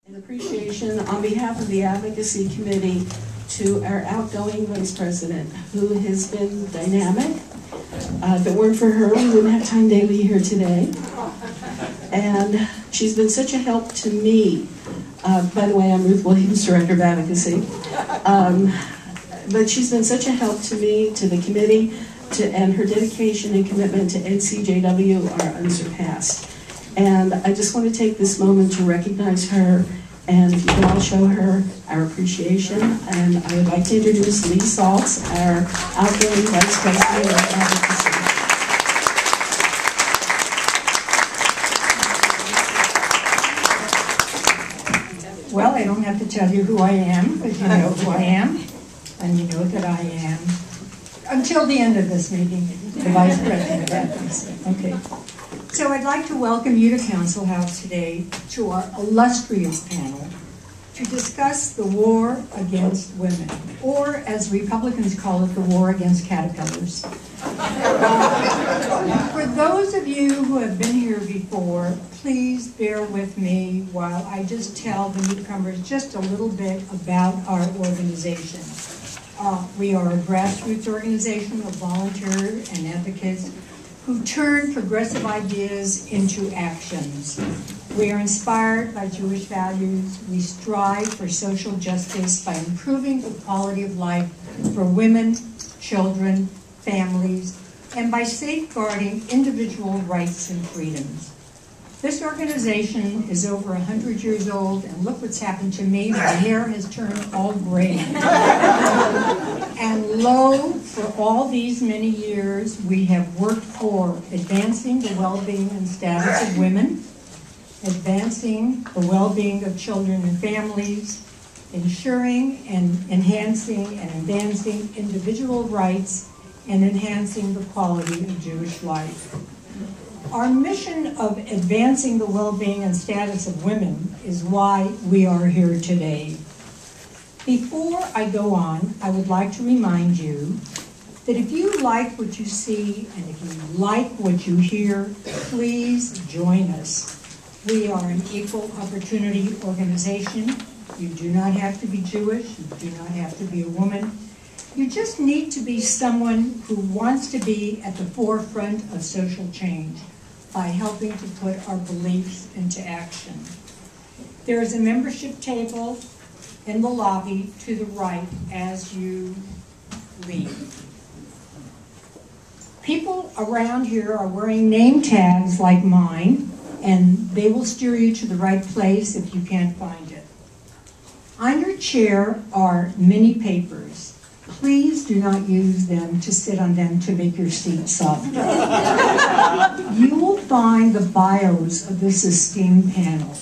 An appreciation on behalf of the Advocacy Committee to our outgoing Vice President, who has been dynamic. If it weren't for her, we wouldn't have Time Daly here today. And she's been such a help to me. By the way, I'm Ruth Williams, Director of Advocacy. But she's been such a help to me, to the committee, and her dedication and commitment to NCJW are unsurpassed. And I just want to take this moment to recognize her, and if you can all show her our appreciation. And I would like to introduce Lee Saltz, our outgoing Vice President of Advocacy. Well, I don't have to tell you who I am, but you know who I am, and you know that I am, until the end of this meeting, the Vice President of Advocacy. Okay. So I'd like to welcome you to Council House today to our illustrious panel to discuss the war against women, or as Republicans call it, the war against caterpillars. For those of you who have been here before, please bear with me while I just tell the newcomers just a little bit about our organization. We are a grassroots organization of volunteers and advocates who turn progressive ideas into actions. We are inspired by Jewish values. We strive for social justice by improving the quality of life for women, children, families, and by safeguarding individual rights and freedoms. This organization is over 100 years old, and look what's happened to me. My hair has turned all gray. And lo, for all these many years, we have worked for advancing the well-being and status of women, advancing the well-being of children and families, ensuring and enhancing and advancing individual rights, and enhancing the quality of Jewish life. Our mission of advancing the well-being and status of women is why we are here today. Before I go on, I would like to remind you that if you like what you see and if you like what you hear, please join us. We are an equal opportunity organization. You do not have to be Jewish. You do not have to be a woman. You just need to be someone who wants to be at the forefront of social change by helping to put our beliefs into action. There is a membership table in the lobby to the right as you leave. People around here are wearing name tags like mine, and they will steer you to the right place if you can't find it. On your chair are mini papers. Please do not use them to sit on them to make your seat softer. You will find the bios of this esteemed panel.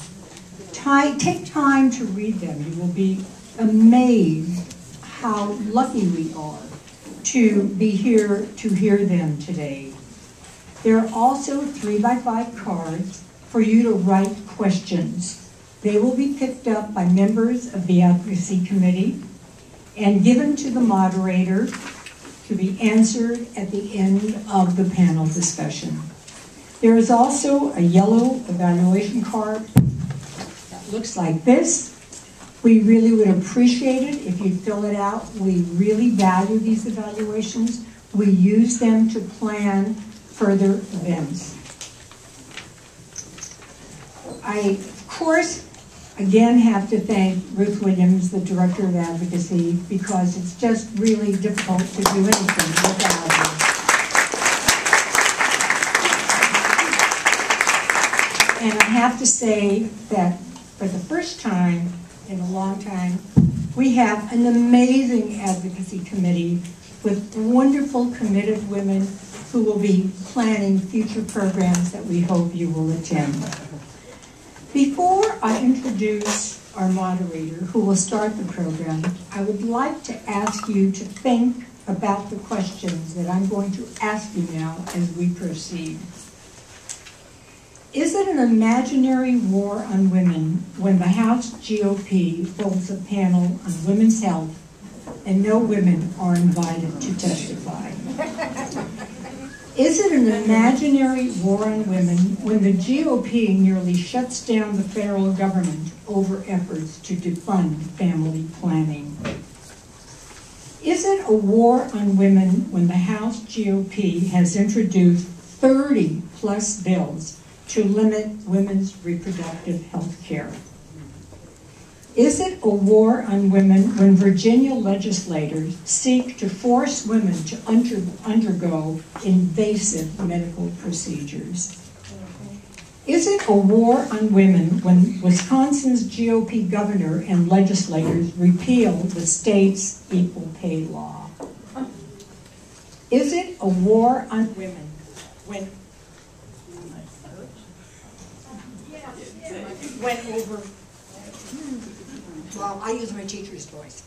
Take time to read them. You will be amazed how lucky we are to be here to hear them today. There are also 3x5 cards for you to write questions. They will be picked up by members of the Advocacy Committee and given to the moderator to be answered at the end of the panel discussion. There is also a yellow evaluation card that looks like this. We really would appreciate it if you'd fill it out. We really value these evaluations. We use them to plan further events. I, of course, again have to thank Ruth Williams, the Director of Advocacy, because it's just really difficult to do anything without her. And I have to say that for the first time in a long time, we have an amazing advocacy committee with wonderful, committed women who will be planning future programs that we hope you will attend. Before I introduce our moderator, who will start the program, I would like to ask you to think about the questions that I'm going to ask you now as we proceed. Is it an imaginary war on women when the House GOP holds a panel on women's health and no women are invited to testify? Is it an imaginary war on women when the GOP nearly shuts down the federal government over efforts to defund family planning? Is it a war on women when the House GOP has introduced 30+ bills to limit women's reproductive health care? Is it a war on women when Virginia legislators seek to force women to undergo invasive medical procedures? Is it a war on women when Wisconsin's GOP governor and legislators repeal the state's equal pay law? Is it a war on women when over, well, I use my teacher's voice.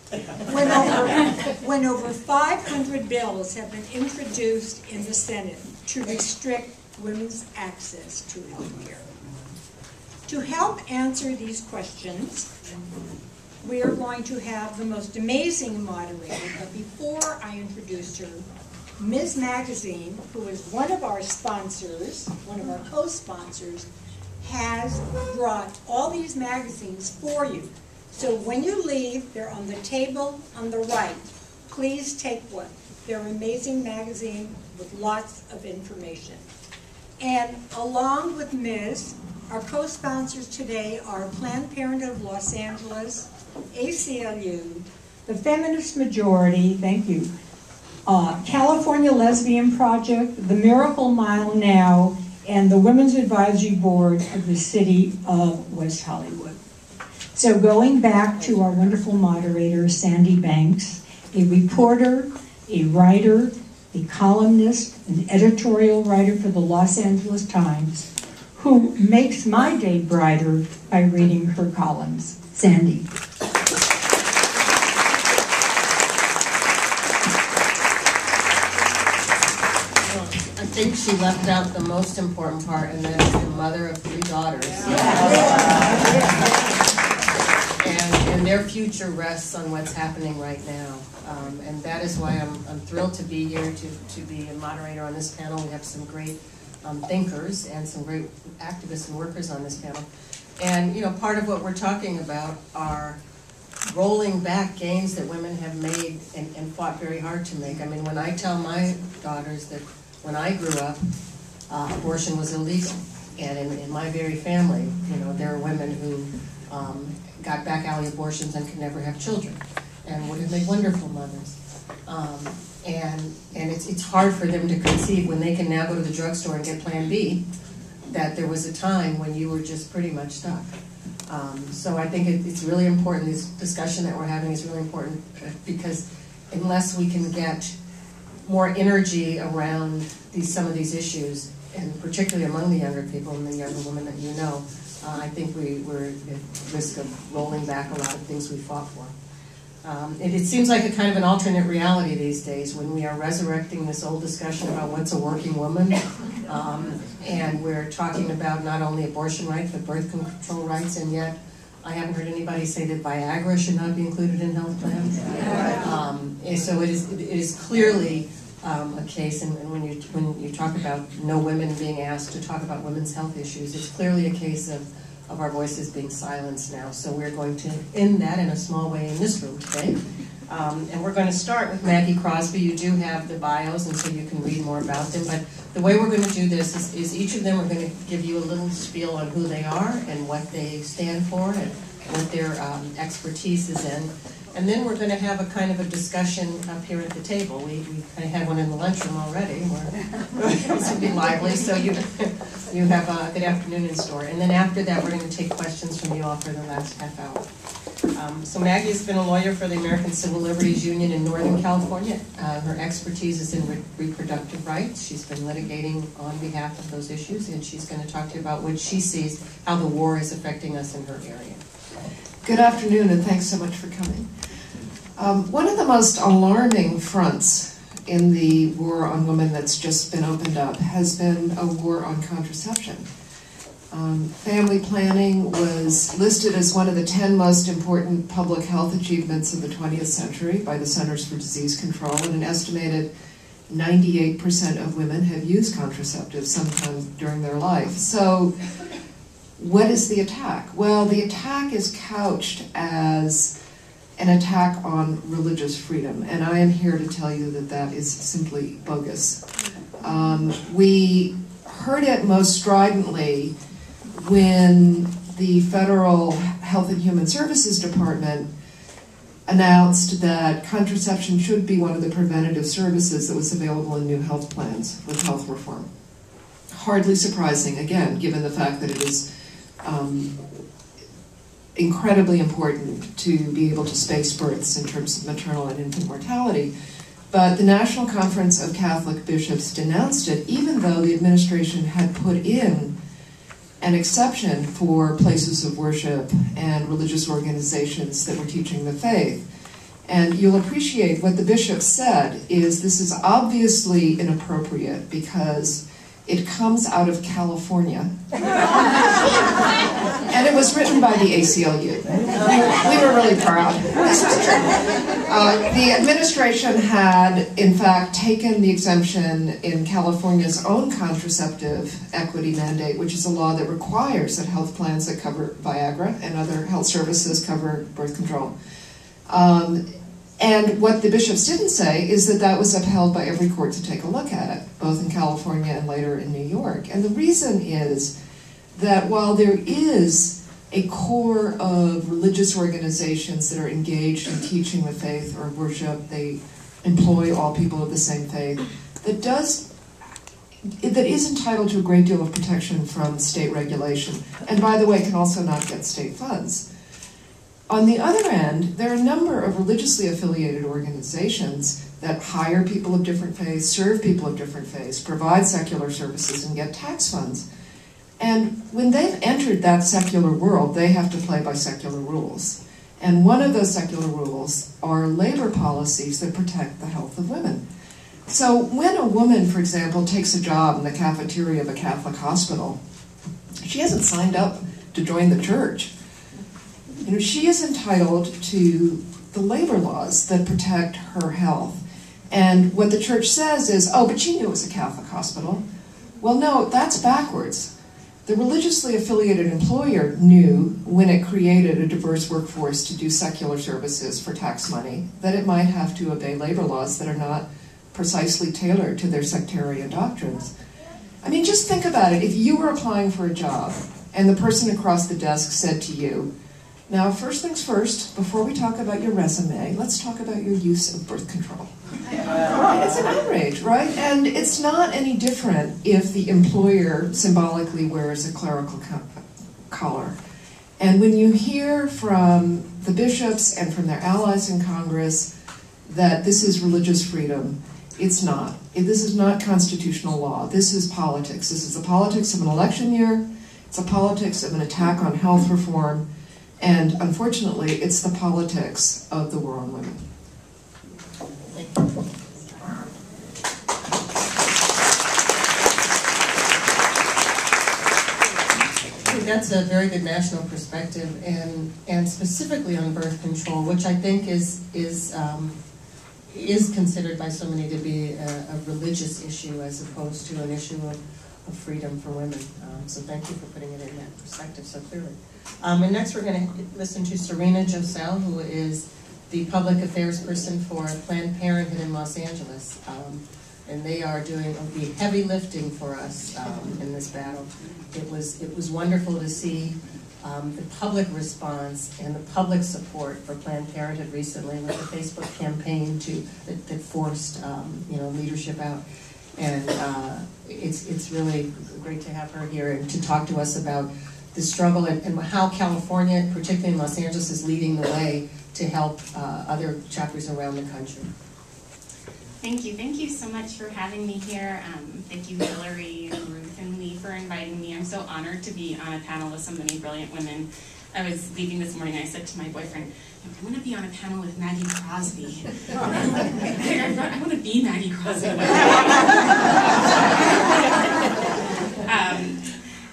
When over 500 bills have been introduced in the Senate to restrict women's access to health care. To help answer these questions, we are going to have the most amazing moderator, but before I introduce her, Ms. Magazine, who is one of our sponsors, one of our co-sponsors, has brought all these magazines for you. So when you leave, they're on the table on the right. Please take one. They're an amazing magazine with lots of information. And along with Ms., our co-sponsors today are Planned Parenthood of Los Angeles, ACLU, the Feminist Majority, thank you, California Lesbian Project, the Miracle Mile Now, and the Women's Advisory Board of the City of West Hollywood. So going back to our wonderful moderator, Sandy Banks, a reporter, a writer, a columnist, an editorial writer for the Los Angeles Times, who makes my day brighter by reading her columns. Sandy. I think she left out the most important part, and that is the mother of 3 daughters. And their future rests on what's happening right now. And that is why I'm thrilled to be here, to be a moderator on this panel. We have some great thinkers and some great activists and workers on this panel. And, you know, part of what we're talking about are rolling back gains that women have made and fought very hard to make. I mean, when I tell my daughters that when I grew up, abortion was illegal. And in my very family, you know, there are women who got back alley abortions and could never have children and would have made wonderful mothers. And it's hard for them to conceive when they can now go to the drugstore and get Plan B, that there was a time when you were just pretty much stuck. So I think it's really important, this discussion that we're having is really important, because unless we can get more energy around some of these issues, and particularly among the younger people and the younger women that you know, I think we're at risk of rolling back a lot of things we fought for. It seems like a kind of an alternate reality these days when we are resurrecting this old discussion about what's a working woman, and we're talking about not only abortion rights but birth control rights, and yet I haven't heard anybody say that Viagra should not be included in health plans. So it is clearly a case, and when you talk about no women being asked to talk about women's health issues, it's clearly a case of our voices being silenced now. So we're going to end that in a small way in this room today. And we're going to start with Maggie Crosby. You do have the bios, and so you can read more about them. But the way we're going to do this is each of them are going to give you a little spiel on who they are and what they stand for and what their expertise is in. And then we're going to have a kind of a discussion up here at the table. We kind of had one in the lunchroom already. This will be lively, so you have a good afternoon in store. And then after that, we're going to take questions from you all for the last half hour. So Maggie has been a lawyer for the American Civil Liberties Union in Northern California. Her expertise is in reproductive rights. She's been litigating on behalf of those issues, and she's going to talk to you about what she sees, how the war is affecting us in her area. Good afternoon, and thanks so much for coming. One of the most alarming fronts in the war on women that's just been opened up has been a war on contraception. Family planning was listed as one of the 10 most important public health achievements of the 20th century by the Centers for Disease Control, and an estimated 98% of women have used contraceptives sometime during their life. So what is the attack? Well, the attack is couched as an attack on religious freedom, and I am here to tell you that that is simply bogus. We heard it most stridently when the Federal Health and Human Services Department announced that contraception should be one of the preventative services that was available in new health plans with health reform. Hardly surprising, again, given the fact that it is incredibly important to be able to space births in terms of maternal and infant mortality. But the National Conference of Catholic Bishops denounced it, even though the administration had put in an exception for places of worship and religious organizations that were teaching the faith. And you'll appreciate what the bishop said is this is obviously inappropriate because it comes out of California. And it was written by the ACLU. We were really proud. This was true. The administration had, in fact, taken the exemption in California's own contraceptive equity mandate, which is a law that requires that health plans that cover Viagra and other health services cover birth control. And what the bishops didn't say is that that was upheld by every court to take a look at it, both in California and later in New York. And the reason is that while there is a core of religious organizations that are engaged in teaching the faith or worship, they employ all people of the same faith, that is entitled to a great deal of protection from state regulation, and by the way, can also not get state funds. On the other end, there are a number of religiously affiliated organizations that hire people of different faiths, serve people of different faiths, provide secular services, and get tax funds. And when they've entered that secular world, they have to play by secular rules. And one of those secular rules are labor policies that protect the health of women. So when a woman, for example, takes a job in the cafeteria of a Catholic hospital, she hasn't signed up to join the church. You know, she is entitled to the labor laws that protect her health. And what the church says is, oh, but she knew it was a Catholic hospital. Well, no, that's backwards. The religiously affiliated employer knew when it created a diverse workforce to do secular services for tax money that it might have to obey labor laws that are not precisely tailored to their sectarian doctrines. I mean, just think about it. If you were applying for a job and the person across the desk said to you, now, first things first, before we talk about your resume, let's talk about your use of birth control. It's an outrage, right? And it's not any different if the employer symbolically wears a clerical collar. And when you hear from the bishops and from their allies in Congress that this is religious freedom, it's not. This is not constitutional law. This is politics. This is the politics of an election year. It's the politics of an attack on health reform. And unfortunately, it's the politics of the war on women. I think that's a very good national perspective, and specifically on birth control, which I think is considered by so many to be a religious issue as opposed to an issue of freedom for women. So thank you for putting it in that perspective so clearly. And next we're going to listen to Serena Josell, who is the public affairs person for Planned Parenthood in Los Angeles. And they are doing the heavy lifting for us in this battle. It was wonderful to see the public response and the public support for Planned Parenthood recently with the Facebook campaign that forced leadership out. And it's really great to have her here and to talk to us about the struggle and how California, particularly in Los Angeles, is leading the way to help other chapters around the country. Thank you. Thank you so much for having me here. Thank you, Hillary and Ruth and Lee, for inviting me. I'm so honored to be on a panel with so many brilliant women. I was leaving this morning, I said to my boyfriend, I want to be on a panel with Maggie Crosby. I want to be Maggie Crosby.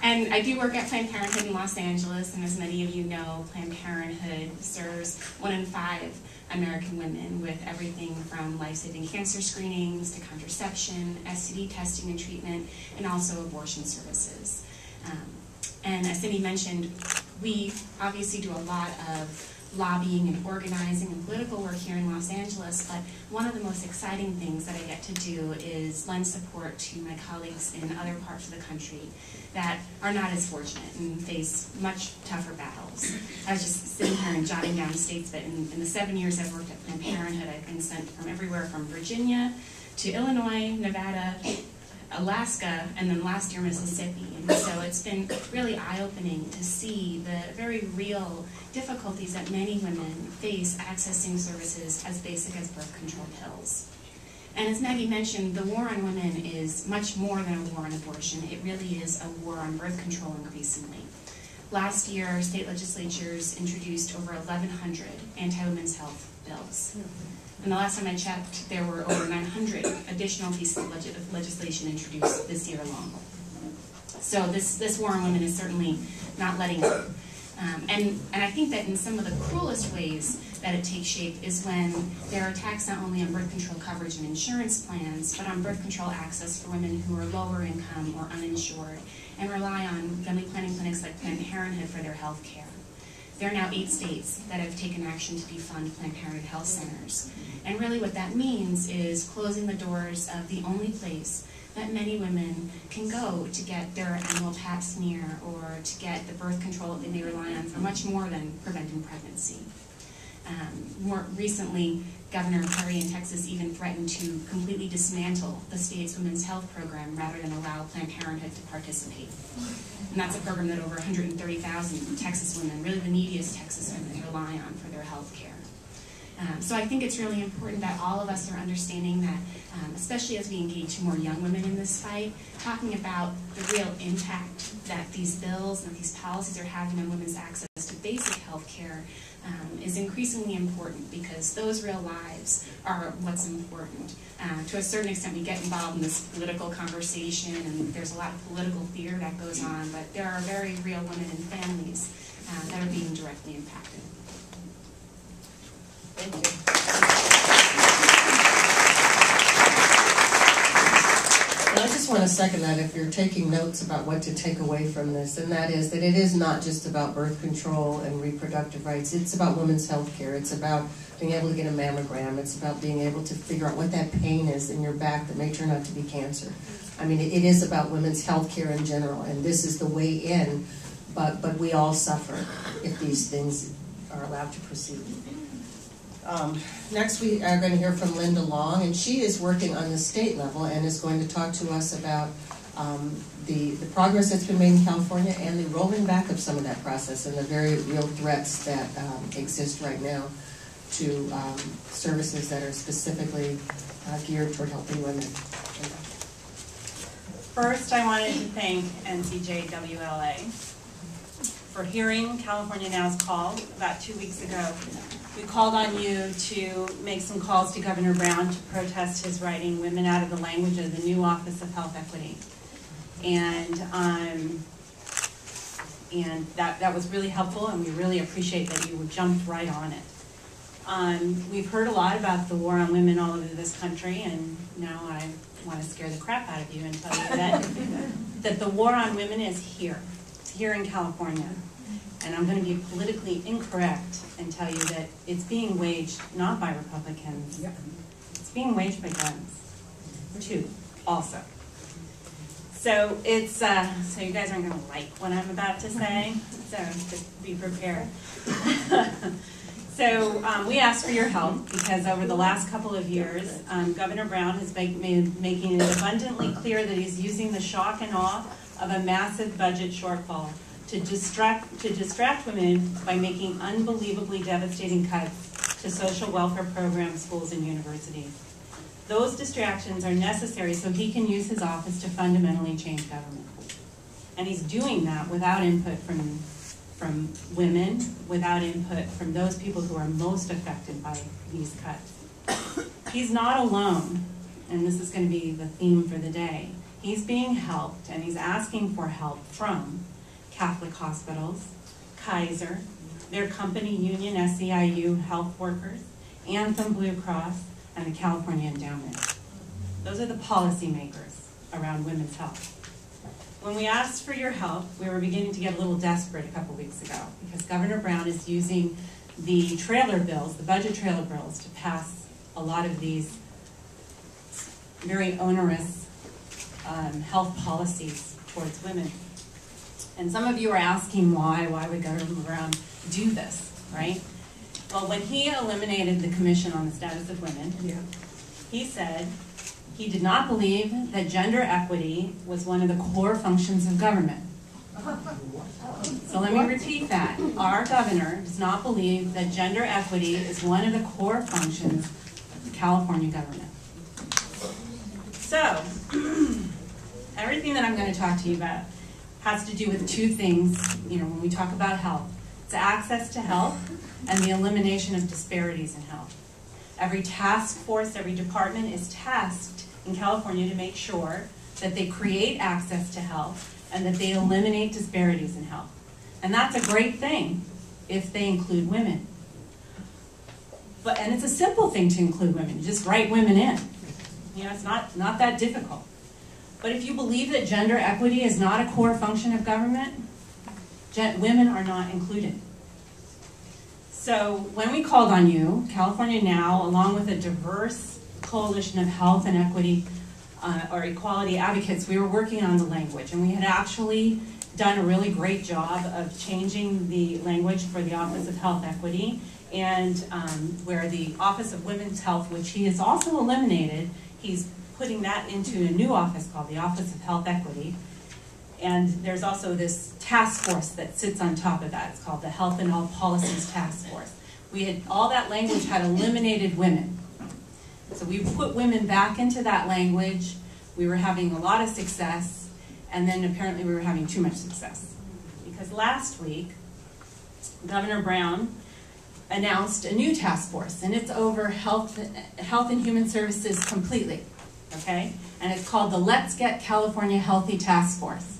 And I do work at Planned Parenthood in Los Angeles, and as many of you know, Planned Parenthood serves 1 in 5 American women with everything from life-saving cancer screenings to contraception, STD testing and treatment, and also abortion services. And as Cindy mentioned, we obviously do a lot of lobbying and organizing and political work here in Los Angeles, but one of the most exciting things that I get to do is lend support to my colleagues in other parts of the country that are not as fortunate and face much tougher battles. I was just sitting here and jotting down states, but in the 7 years I've worked at Planned Parenthood, I've been sent from everywhere from Virginia to Illinois, Nevada, Alaska, and then last year Mississippi. And so it's been really eye-opening to see the very real difficulties that many women face accessing services as basic as birth control pills. And as Maggie mentioned, the war on women is much more than a war on abortion. It really is a war on birth control increasingly. Last year, state legislatures introduced over 1,100 anti-women's health bills. And the last time I checked, there were over 900 additional pieces of legislation introduced this year alone. So this war on women is certainly not letting up. And I think that in some of the cruelest ways that it takes shape is when there are attacks not only on birth control coverage and insurance plans, but on birth control access for women who are lower income or uninsured and rely on family planning clinics like Planned Parenthood for their health care. There are now 8 states that have taken action to defund Planned Parenthood health centers. And really what that means is closing the doors of the only place that many women can go to get their annual pap smear or to get the birth control that they may rely on for much more than preventing pregnancy. More recently, Governor Perry in Texas even threatened to completely dismantle the state's women's health program rather than allow Planned Parenthood to participate. And that's a program that over 130,000 Texas women, really the neediest Texas women, rely on for their health care. So I think it's really important that all of us are understanding that, especially as we engage more young women in this fight, talking about the real impact that these bills and these policies are having on women's access to basic health care is increasingly important because those real lives are what's important. To a certain extent, we get involved in this political conversation and there's a lot of political theater that goes on, but there are very real women and families that are being directly impacted. Thank you. And I just want to second that if you're taking notes about what to take away from this, and that is that it is not just about birth control and reproductive rights. It's about women's health care. It's about being able to get a mammogram. It's about being able to figure out what that pain is in your back that may turn out to be cancer. I mean, it is about women's health care in general, and this is the way in, but we all suffer if these things are allowed to proceed. Next we are going to hear from Linda Long, and she is working on the state level and is going to talk to us about the progress that's been made in California and the rolling back of some of that process and the very real threats that exist right now to services that are specifically geared toward helping women. First, I wanted to thank NCJW for hearing California Now's call about 2 weeks ago. We called on you to make some calls to Governor Brown to protest his writing women out of the language of the new Office of Health Equity. And that was really helpful, and we really appreciate that you jumped right on it. We've heard a lot about the war on women all over this country, and now I want to scare the crap out of you and tell you that the war on women is here. It's here in California. And I'm going to be politically incorrect and tell you that it's being waged not by Republicans, it's being waged by guns, too, also. So it's, so you guys aren't going to like what I'm about to say, so just be prepared. So we asked for your help because over the last couple of years, Governor Brown has been making it abundantly clear that he's using the shock and awe of a massive budget shortfall to distract women by making unbelievably devastating cuts to social welfare programs, schools, and universities. Those distractions are necessary so he can use his office to fundamentally change government. And he's doing that without input from women, without input from those people who are most affected by these cuts. He's not alone, and this is going to be the theme for the day. He's being helped, and he's asking for help from Catholic hospitals, Kaiser, their company union, SEIU health workers, Anthem Blue Cross, and the California Endowment. Those are the policymakers around women's health. When we asked for your help, we were beginning to get a little desperate a couple weeks ago because Governor Brown is using the trailer bills, the budget trailer bills, to pass a lot of these very onerous health policies towards women. And some of you are asking why would Governor Brown do this, right? Well, when he eliminated the Commission on the Status of Women, he said he did not believe that gender equity was one of the core functions of government. So let me repeat that. Our governor does not believe that gender equity is one of the core functions of the California government. So, everything that I'm going to talk to you about has to do with two things, when we talk about health. It's access to health and the elimination of disparities in health. Every task force, every department is tasked in California to make sure that they create access to health and that they eliminate disparities in health. And that's a great thing if they include women. And it's a simple thing to include women. You just write women in. It's not that difficult. But if you believe that gender equity is not a core function of government, women are not included. So when we called on you, California Now, along with a diverse coalition of health and equity or equality advocates, we were working on the language. And we had actually done a really great job of changing the language for the Office of Health Equity, and where the Office of Women's Health, which he has also eliminated, he's putting that into a new office called the Office of Health Equity. And there's also this task force that sits on top of that. It's called the Health and All Policies Task Force. All that language had eliminated women. So we put women back into that language. We were having a lot of success, and then apparently we were having too much success. Because last week, Governor Brown announced a new task force, and it's over health and human services completely, okay? And it's called the Let's Get California Healthy Task Force.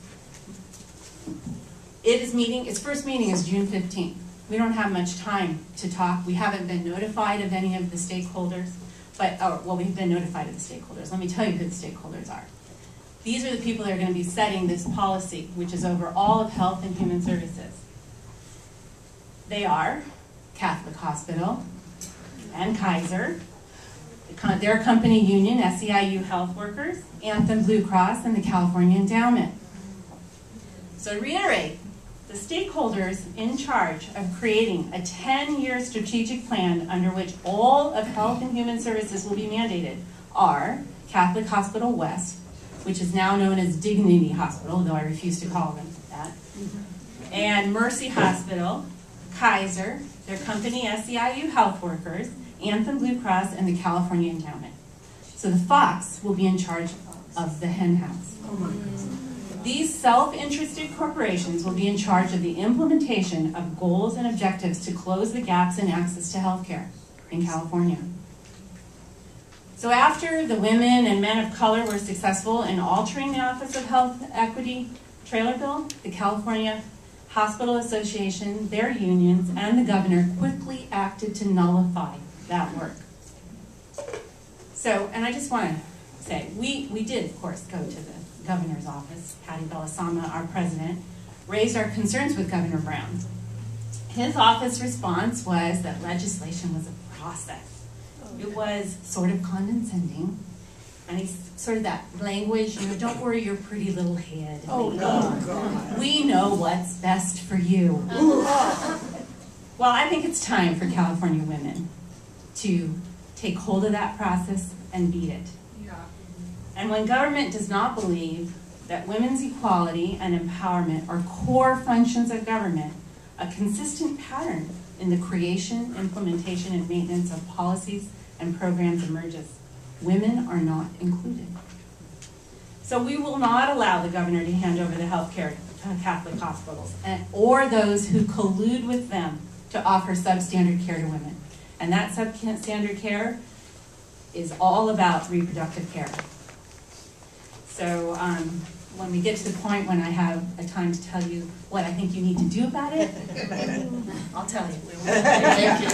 Its first meeting is June 15th. We don't have much time to talk. We haven't been notified of any of the stakeholders, we've been notified of the stakeholders. Let me tell you who the stakeholders are. These are the people that are going to be setting this policy, which is over all of health and human services. They are Catholic Hospital and Kaiser, their company union, SEIU Health Workers, Anthem Blue Cross, and the California Endowment. So to reiterate, the stakeholders in charge of creating a 10-year strategic plan under which all of health and human services will be mandated are Catholic Hospital West, which is now known as Dignity Hospital, though I refuse to call them that, and Mercy Hospital, Kaiser, their company SEIU Health Workers, Anthem Blue Cross, and the California Endowment. So the Fox will be in charge of the hen house. Oh my God. These self-interested corporations will be in charge of the implementation of goals and objectives to close the gaps in access to health care in California. So after the women and men of color were successful in altering the Office of Health Equity trailer bill, the California Hospital Association, their unions, and the governor quickly acted to nullify that work. So, and I just want to say, we did, of course, go to the governor's office. Patty Belisama, our president, raised our concerns with Governor Brown. His office response was that legislation was a process. It was sort of condescending, and he's sort of that language, don't worry your pretty little head. Oh, God. We know what's best for you. Well, I think it's time for California women to take hold of that process and beat it. And when government does not believe that women's equality and empowerment are core functions of government, a consistent pattern in the creation, implementation, and maintenance of policies and programs emerges. Women are not included. So we will not allow the governor to hand over the health care to Catholic hospitals or those who collude with them to offer substandard care to women. And that substandard care is all about reproductive care. So when we get to the point when I have a time to tell you what I think you need to do about it, I'll tell you. Thank you.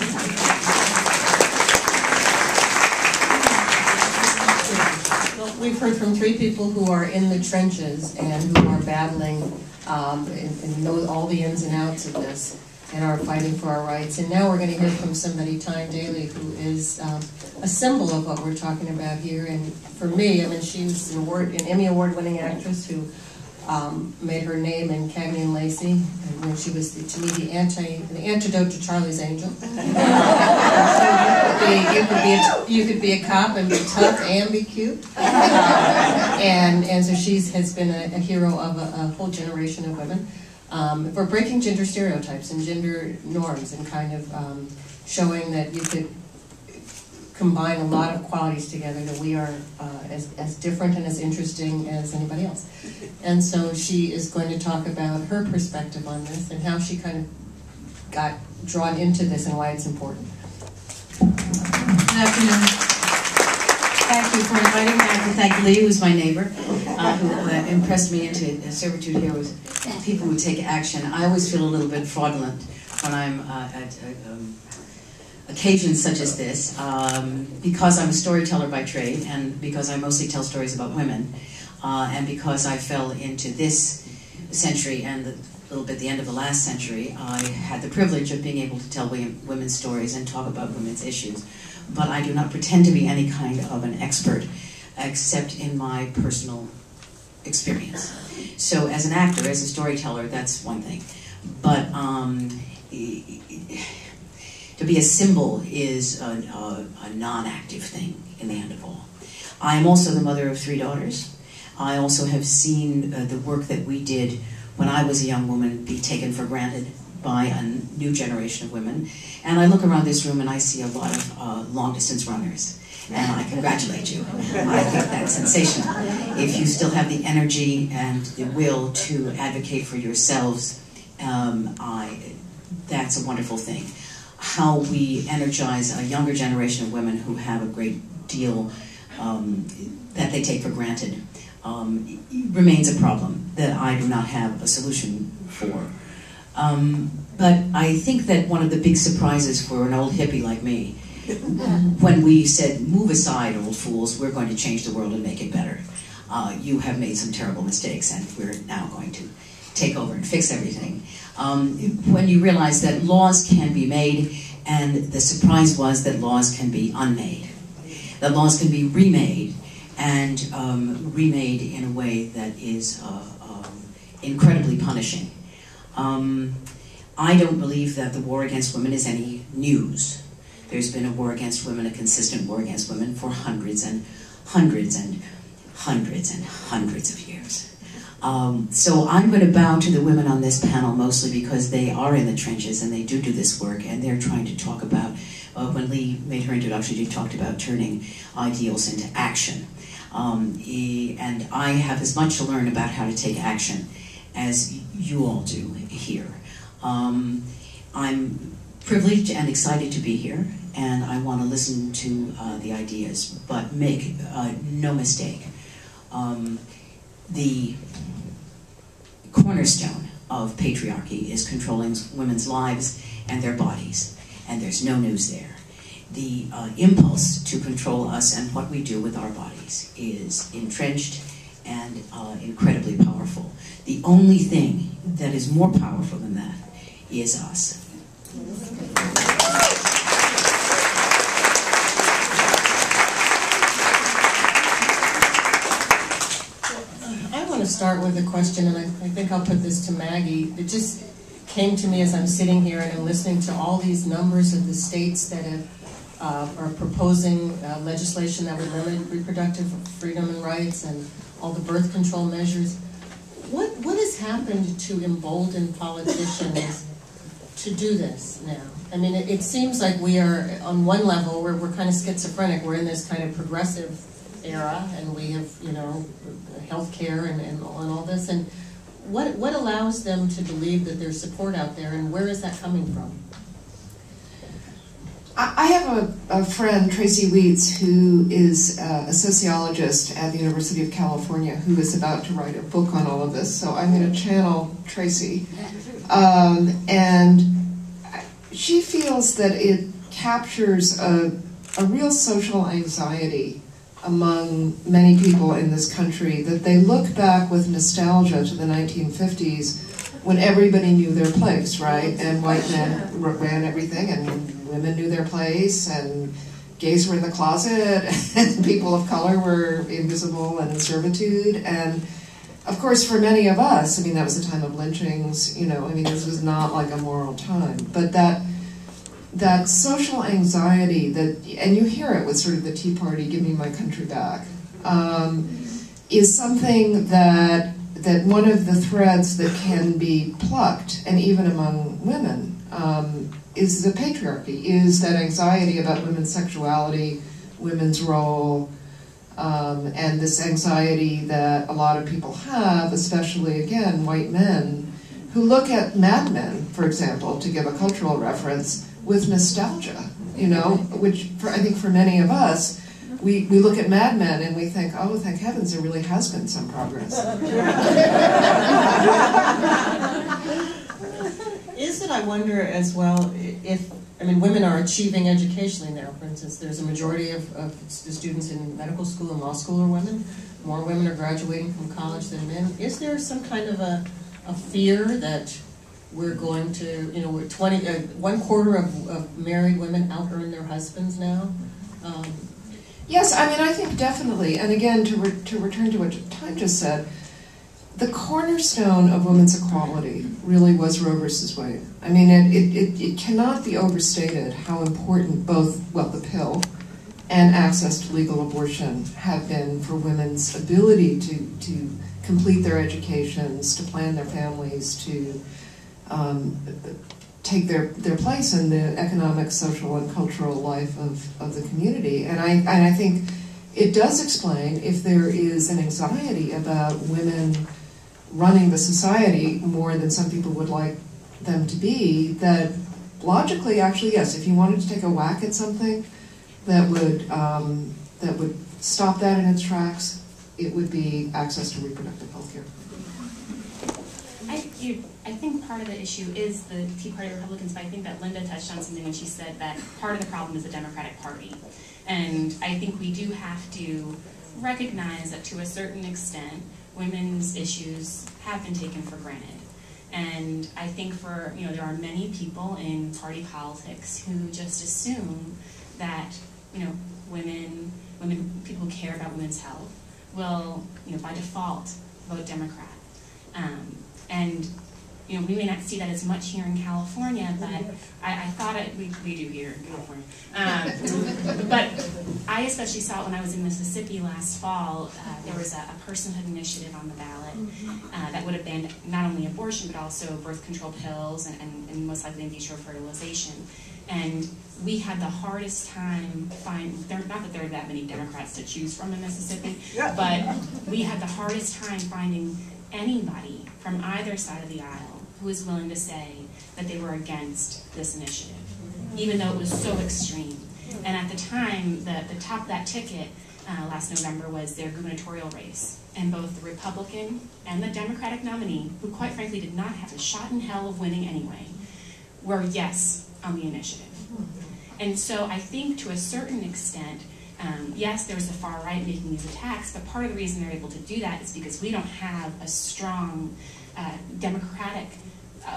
We'll Well, we've heard from 3 people who are in the trenches and who are battling and know all the ins and outs of this and are fighting for our rights. And now we're going to hear from somebody, Tyne Daly, who is a symbol of what we're talking about here. And for me, I mean, she's an Emmy Award-winning actress who made her name in Cagney and Lacey, and when she was, to me, the antidote to Charlie's Angel. You could be a cop and be tough and be cute. And so she has been a hero of a whole generation of women for breaking gender stereotypes and gender norms and kind of showing that you could combine a lot of qualities together, that we are as different and as interesting as anybody else. And so she is going to talk about her perspective on this and how she kind of got drawn into this and why it's important. Good afternoon. Thank you for inviting me. I have to thank Lee, who's my neighbor, who impressed me into servitude here with people who take action. I always feel a little bit fraudulent when I'm at occasions such as this, because I'm a storyteller by trade, and because I mostly tell stories about women, and because I fell into this century and a little bit the end of the last century, I had the privilege of being able to tell women's stories and talk about women's issues. But I do not pretend to be any kind of an expert, except in my personal experience. So as an actor, as a storyteller, that's one thing. But to be a symbol is a non-active thing in the end of all. I am also the mother of 3 daughters. I also have seen the work that we did when I was a young woman be taken for granted by a new generation of women. And I look around this room and I see a lot of long-distance runners. And I congratulate you. I think that's sensational. If you still have the energy and the will to advocate for yourselves, that's a wonderful thing. How we energize a younger generation of women who have a great deal that they take for granted remains a problem that I do not have a solution for. But I think that one of the big surprises for an old hippie like me, when we said, move aside, old fools, we're going to change the world and make it better. You have made some terrible mistakes, and we're now going to take over and fix everything. When you realize that laws can be made, and the surprise was that laws can be unmade. That laws can be remade, and remade in a way that is incredibly punishing. I don't believe that the war against women is any news. There's been a war against women, a consistent war against women, for hundreds and hundreds and hundreds and hundreds of years. So I'm going to bow to the women on this panel mostly because they are in the trenches and they do this work, and they're trying to talk about, when Lee made her introduction, she talked about turning ideals into action. And I have as much to learn about how to take action as you all do here. I'm privileged and excited to be here, and I want to listen to the ideas, but make no mistake. The cornerstone of patriarchy is controlling women's lives and their bodies, and there's no news there. The impulse to control us and what we do with our bodies is entrenched and incredibly powerful. The only thing that is more powerful than that is us. I want to start with a question, and I think I'll put this to Maggie. It just came to me as I'm sitting here and I'm listening to all these numbers of the states that are proposing legislation that would limit reproductive freedom and rights and all the birth control measures. What has happened to embolden politicians to do this now? I mean, it seems like we are, on one level, we're kind of schizophrenic. We're in this kind of progressive era, and we have, you know, healthcare and all this. And what allows them to believe that there's support out there, and where is that coming from? I have a friend, Tracy Weitz, who is a sociologist at the University of California, who is about to write a book on all of this, so I'm going to channel Tracy. And she feels that it captures a real social anxiety among many people in this country that they look back with nostalgia to the 1950s when everybody knew their place, right? And white men ran everything, and women knew their place, and gays were in the closet, and people of color were invisible and in servitude. And of course, for many of us, I mean, that was a time of lynchings, you know, I mean, this was not like a moral time. But that social anxiety, that, and you hear it with sort of the Tea Party, give me my country back, is something that one of the threads that can be plucked, and even among women, is the patriarchy, is that anxiety about women's sexuality, women's role, and this anxiety that a lot of people have, especially, again, white men, who look at Mad Men, for example, to give a cultural reference, with nostalgia, you know, which I think for many of us, we look at Mad Men and we think, oh, thank heavens, there really has been some progress. Is it, I wonder as well, if, I mean, women are achieving educationally now. For instance, there's a majority of the students in medical school and law school are women. More women are graduating from college than men. Is there some kind of a fear that we're going to, you know, we're 1/4 of married women out-earn their husbands now? Yes, I mean, I think definitely. And again, to return to what Tom just said, the cornerstone of women's equality really was Roe versus Wade. I mean, it cannot be overstated how important both, well, the pill and access to legal abortion have been for women's ability to complete their educations, to plan their families, to take their place in the economic, social, and cultural life of the community. And I think it does explain if there is an anxiety about women running the society more than some people would like them to be, that logically, actually, yes, if you wanted to take a whack at something that would stop that in its tracks, it would be access to reproductive health care. I think part of the issue is the Tea Party Republicans, but I think that Linda touched on something when she said that part of the problem is the Democratic Party. And I think we do have to recognize that to a certain extent, women's issues have been taken for granted. And I think for, you know, there are many people in party politics who just assume that, you know, women, people who care about women's health will, you know, by default, vote Democrat. And, you know, we may not see that as much here in California, but I thought we do here in California. But I especially saw it when I was in Mississippi last fall. There was a personhood initiative on the ballot that would have banned not only abortion, but also birth control pills and most likely in vitro fertilization. And we had the hardest time not that there are that many Democrats to choose from in Mississippi, but we had the hardest time finding anybody from either side of the aisle who was willing to say that they were against this initiative, even though it was so extreme. And at the time, the top of that ticket last November was their gubernatorial race. And both the Republican and the Democratic nominee, who quite frankly did not have a shot in hell of winning anyway, were yes on the initiative. And so I think to a certain extent, yes, there's the far right making these attacks, but part of the reason they're able to do that is because we don't have a strong democratic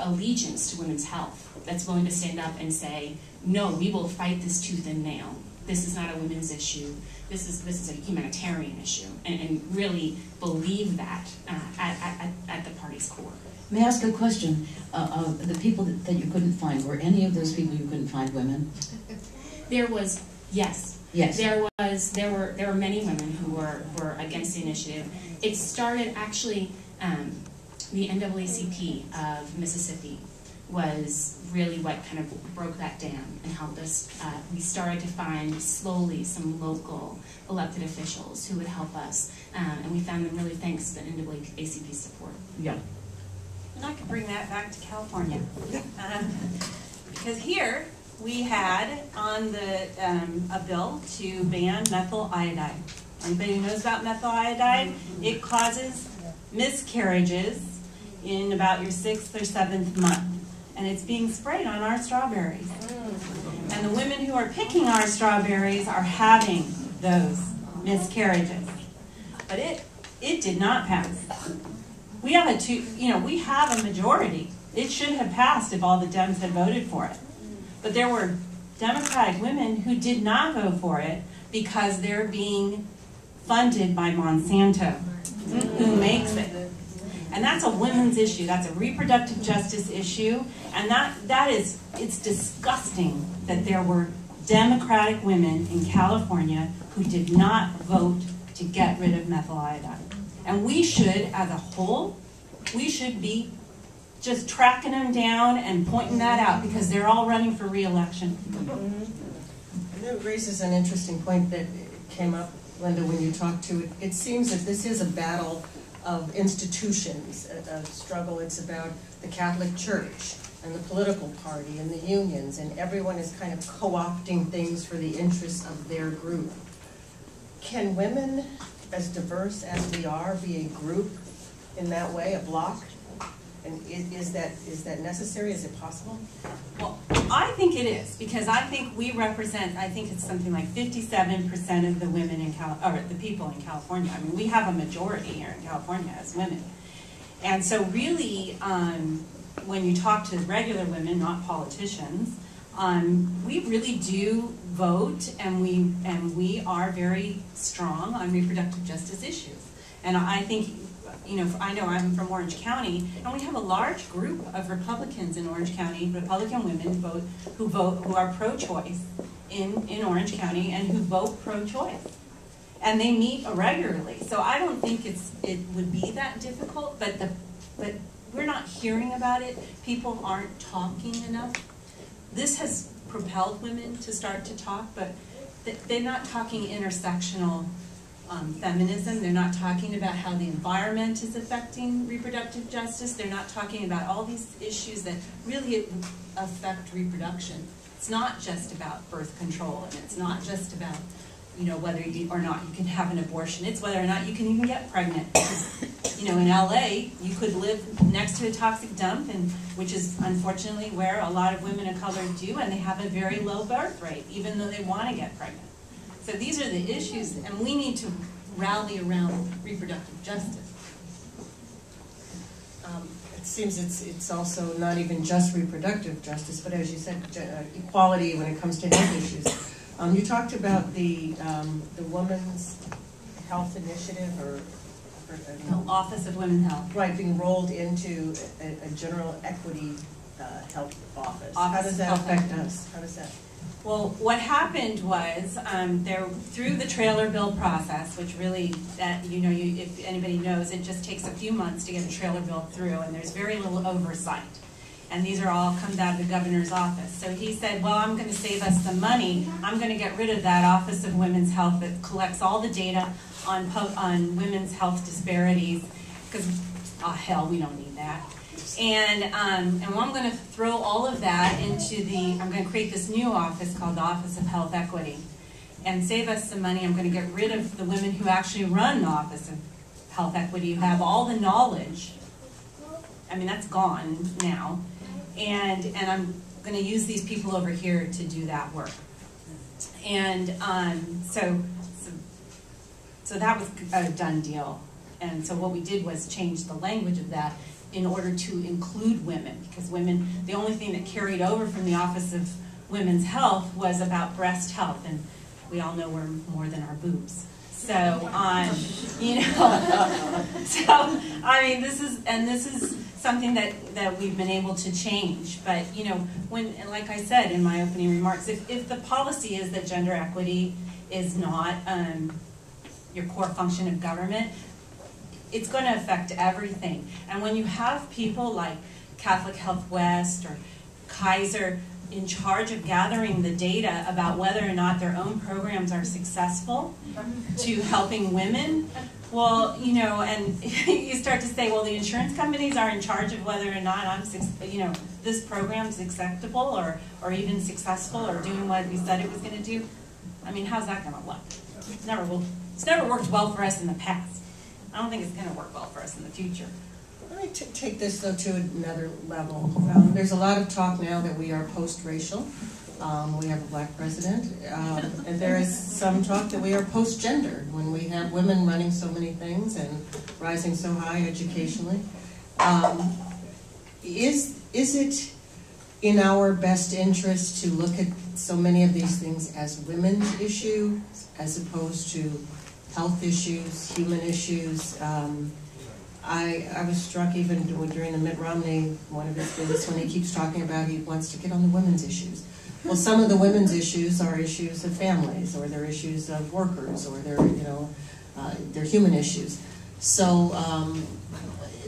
allegiance to women's health that's willing to stand up and say, no, we will fight this tooth and nail. This is not a women's issue. This is a humanitarian issue, and really believe that at the party's core. May I ask a question? The people that you couldn't find, were any of those people you couldn't find women? There was, yes. Yes. There were many women who were against the initiative. It started actually, the NAACP of Mississippi was really what kind of broke that dam and helped us. We started to find slowly some local elected officials who would help us, and we found them really thanks to the NAACP support. Yeah. And I could bring that back to California. Because here we had on the a bill to ban methyl iodide. Anybody who knows about methyl iodide? It causes miscarriages in about your 6th or 7th month. And it's being sprayed on our strawberries. And the women who are picking our strawberries are having those miscarriages. But it did not pass. We have we have a majority. It should have passed if all the Dems had voted for it. But there were Democratic women who did not vote for it because they're being funded by Monsanto, who makes it. And that's a women's issue. That's a reproductive justice issue. And it's disgusting that there were Democratic women in California who did not vote to get rid of methyl iodine. And we should, as a whole, we should be just tracking them down and pointing that out because they're all running for re-election. And it raises an interesting point that came up, Linda, when you talked to it. It seems that this is a battle of institutions, a struggle. It's about the Catholic Church and the political party and the unions, and everyone is kind of co-opting things for the interests of their group. Can women, as diverse as we are, be a group in that way, a bloc? And is that necessary? Is it possible? Well, I think it is, because I think we represent, I think it's something like 57% of the women in the people in California. I mean, we have a majority here in California as women. And so really, when you talk to regular women, not politicians, we really do vote, and we are very strong on reproductive justice issues. And I think, I know I'm from Orange County, and we have a large group of Republicans in Orange County, Republican women who are pro-choice in Orange County and who vote pro-choice. And they meet regularly. So I don't think it would be that difficult, but we're not hearing about it. People aren't talking enough. This has propelled women to start to talk, but they're not talking intersectional feminism. They're not talking about how the environment is affecting reproductive justice. They're not talking about all these issues that really affect reproduction. It's not just about birth control, and it's not just about whether or not you can have an abortion. It's whether or not you can even get pregnant. Because, in LA, you could live next to a toxic dump, which is unfortunately where a lot of women of color do, and they have a very low birth rate, even though they want to get pregnant. So these are the issues, and we need to rally around reproductive justice. It seems it's also not even just reproductive justice, but as you said, equality when it comes to health issues. You talked about the Women's Health Initiative, or Office of Women's Health. Right, being rolled into a general equity health office. How does that affect us? How does that? Well, what happened was through the trailer bill process, which really, if anybody knows, it just takes a few months to get a trailer bill through, and there's very little oversight. And these are all comes out of the governor's office. So he said, well, I'm going to save us some money. I'm going to get rid of that Office of Women's Health that collects all the data on women's health disparities, because, hell, we don't need that. And I'm going to throw all of that into I'm going to create this new office called the Office of Health Equity and save us some money. I'm going to get rid of the women who actually run the Office of Health Equity, who have all the knowledge. I mean, that's gone now. And I'm going to use these people over here to do that work. And so that was a done deal. And so what we did was change the language of that in order to include women, because women, the only thing that carried over from the Office of Women's Health was about breast health, and we all know we're more than our boobs. So, so I mean, this is something that we've been able to change. But and like I said in my opening remarks, if the policy is that gender equity is not your core function of government, it's going to affect everything. And when you have people like Catholic Health West or Kaiser in charge of gathering the data about whether or not their own programs are successful to helping women, well, and you start to say, well, the insurance companies are in charge of whether or not this program's acceptable or even successful or doing what we said it was going to do. I mean, how's that going to look? It's never worked well for us in the past. I don't think it's going to work well for us in the future. Let me take this, though, to another level. There's a lot of talk now that we are post-racial, We have a black president, and there is some talk that we are post-gender when we have women running so many things and rising so high educationally. Is it in our best interest to look at so many of these things as women's issues as opposed to health issues, human issues? I was struck even during the Mitt Romney, one of his debates, when he keeps talking about he wants to get on the women's issues. Well, some of the women's issues are issues of families, or they're issues of workers, or they're, they're human issues. So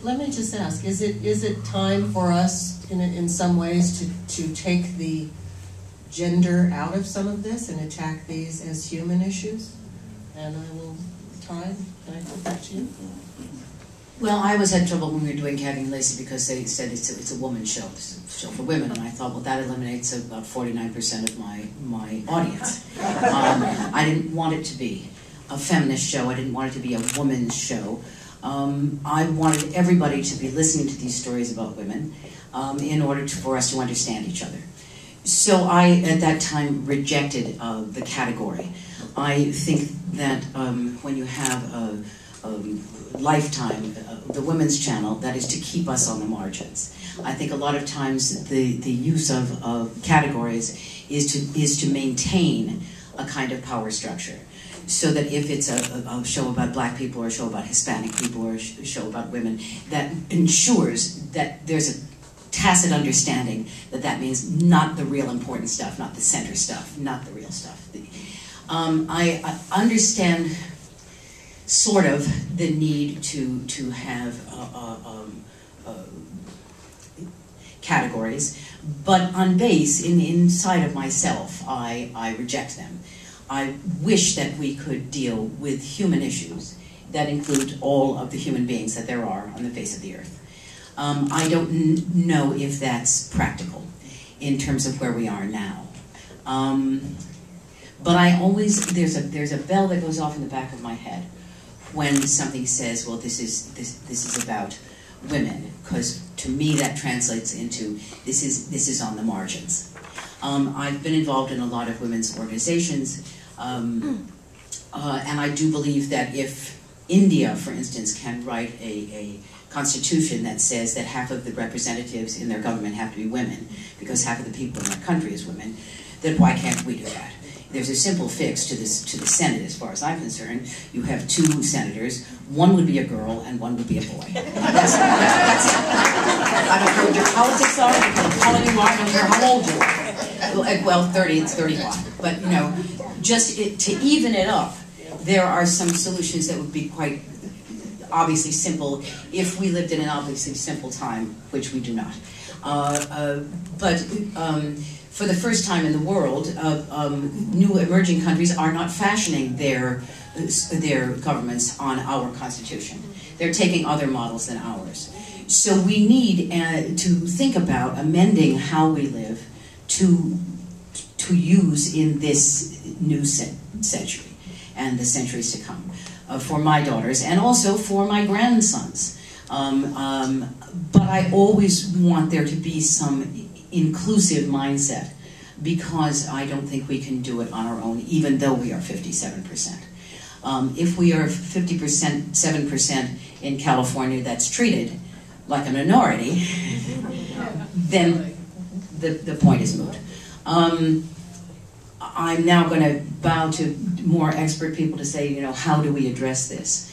let me just ask, is it time for us in some ways to take the gender out of some of this and attack these as human issues? And I will, Todd, can I go back to you? Well, I always had trouble when we were doing Kathy and Lacey because they said it's a woman's show, it's a show for women, and I thought, well, that eliminates about 49% of my audience. I didn't want it to be a feminist show. I didn't want it to be a woman's show. I wanted everybody to be listening to these stories about women in order for us to understand each other. So I, at that time, rejected the category. I think that when you have a Lifetime, the Women's Channel, that is to keep us on the margins. I think a lot of times the use of categories is to maintain a kind of power structure. So that if it's a show about black people or a show about Hispanic people or a show about women, that ensures that there's a tacit understanding that that means not the real important stuff, not the center stuff, not the real stuff. I understand sort of the need to have categories, but on base, inside of myself, I reject them. I wish that we could deal with human issues that include all of the human beings that there are on the face of the earth. I don't know if that's practical in terms of where we are now. But I always, there's a bell that goes off in the back of my head when something says, well, this is about women, because to me that translates into this is on the margins. I've been involved in a lot of women's organizations, and I do believe that if India, for instance, can write a constitution that says that half of the representatives in their government have to be women, because half of the people in their country is women, then why can't we do that? There's a simple fix to the Senate, as far as I'm concerned. You have 2 senators. One would be a girl, and one would be a boy. That's it. I don't care what your politics are, I don't care how tall you are, I don't care how old you are. Well, 30, it's 35. But, just to even it up, there are some solutions that would be quite obviously simple if we lived in an obviously simple time, which we do not. For the first time in the world, new emerging countries are not fashioning their governments on our constitution. They're taking other models than ours. So we need to think about amending how we live to use in this new century and the centuries to come for my daughters and also for my grandsons. But I always want there to be some inclusive mindset, because I don't think we can do it on our own, even though we are 57%. If we are 7% in California that's treated like a minority, then the point is moot. I'm now going to bow to more expert people to say, how do we address this?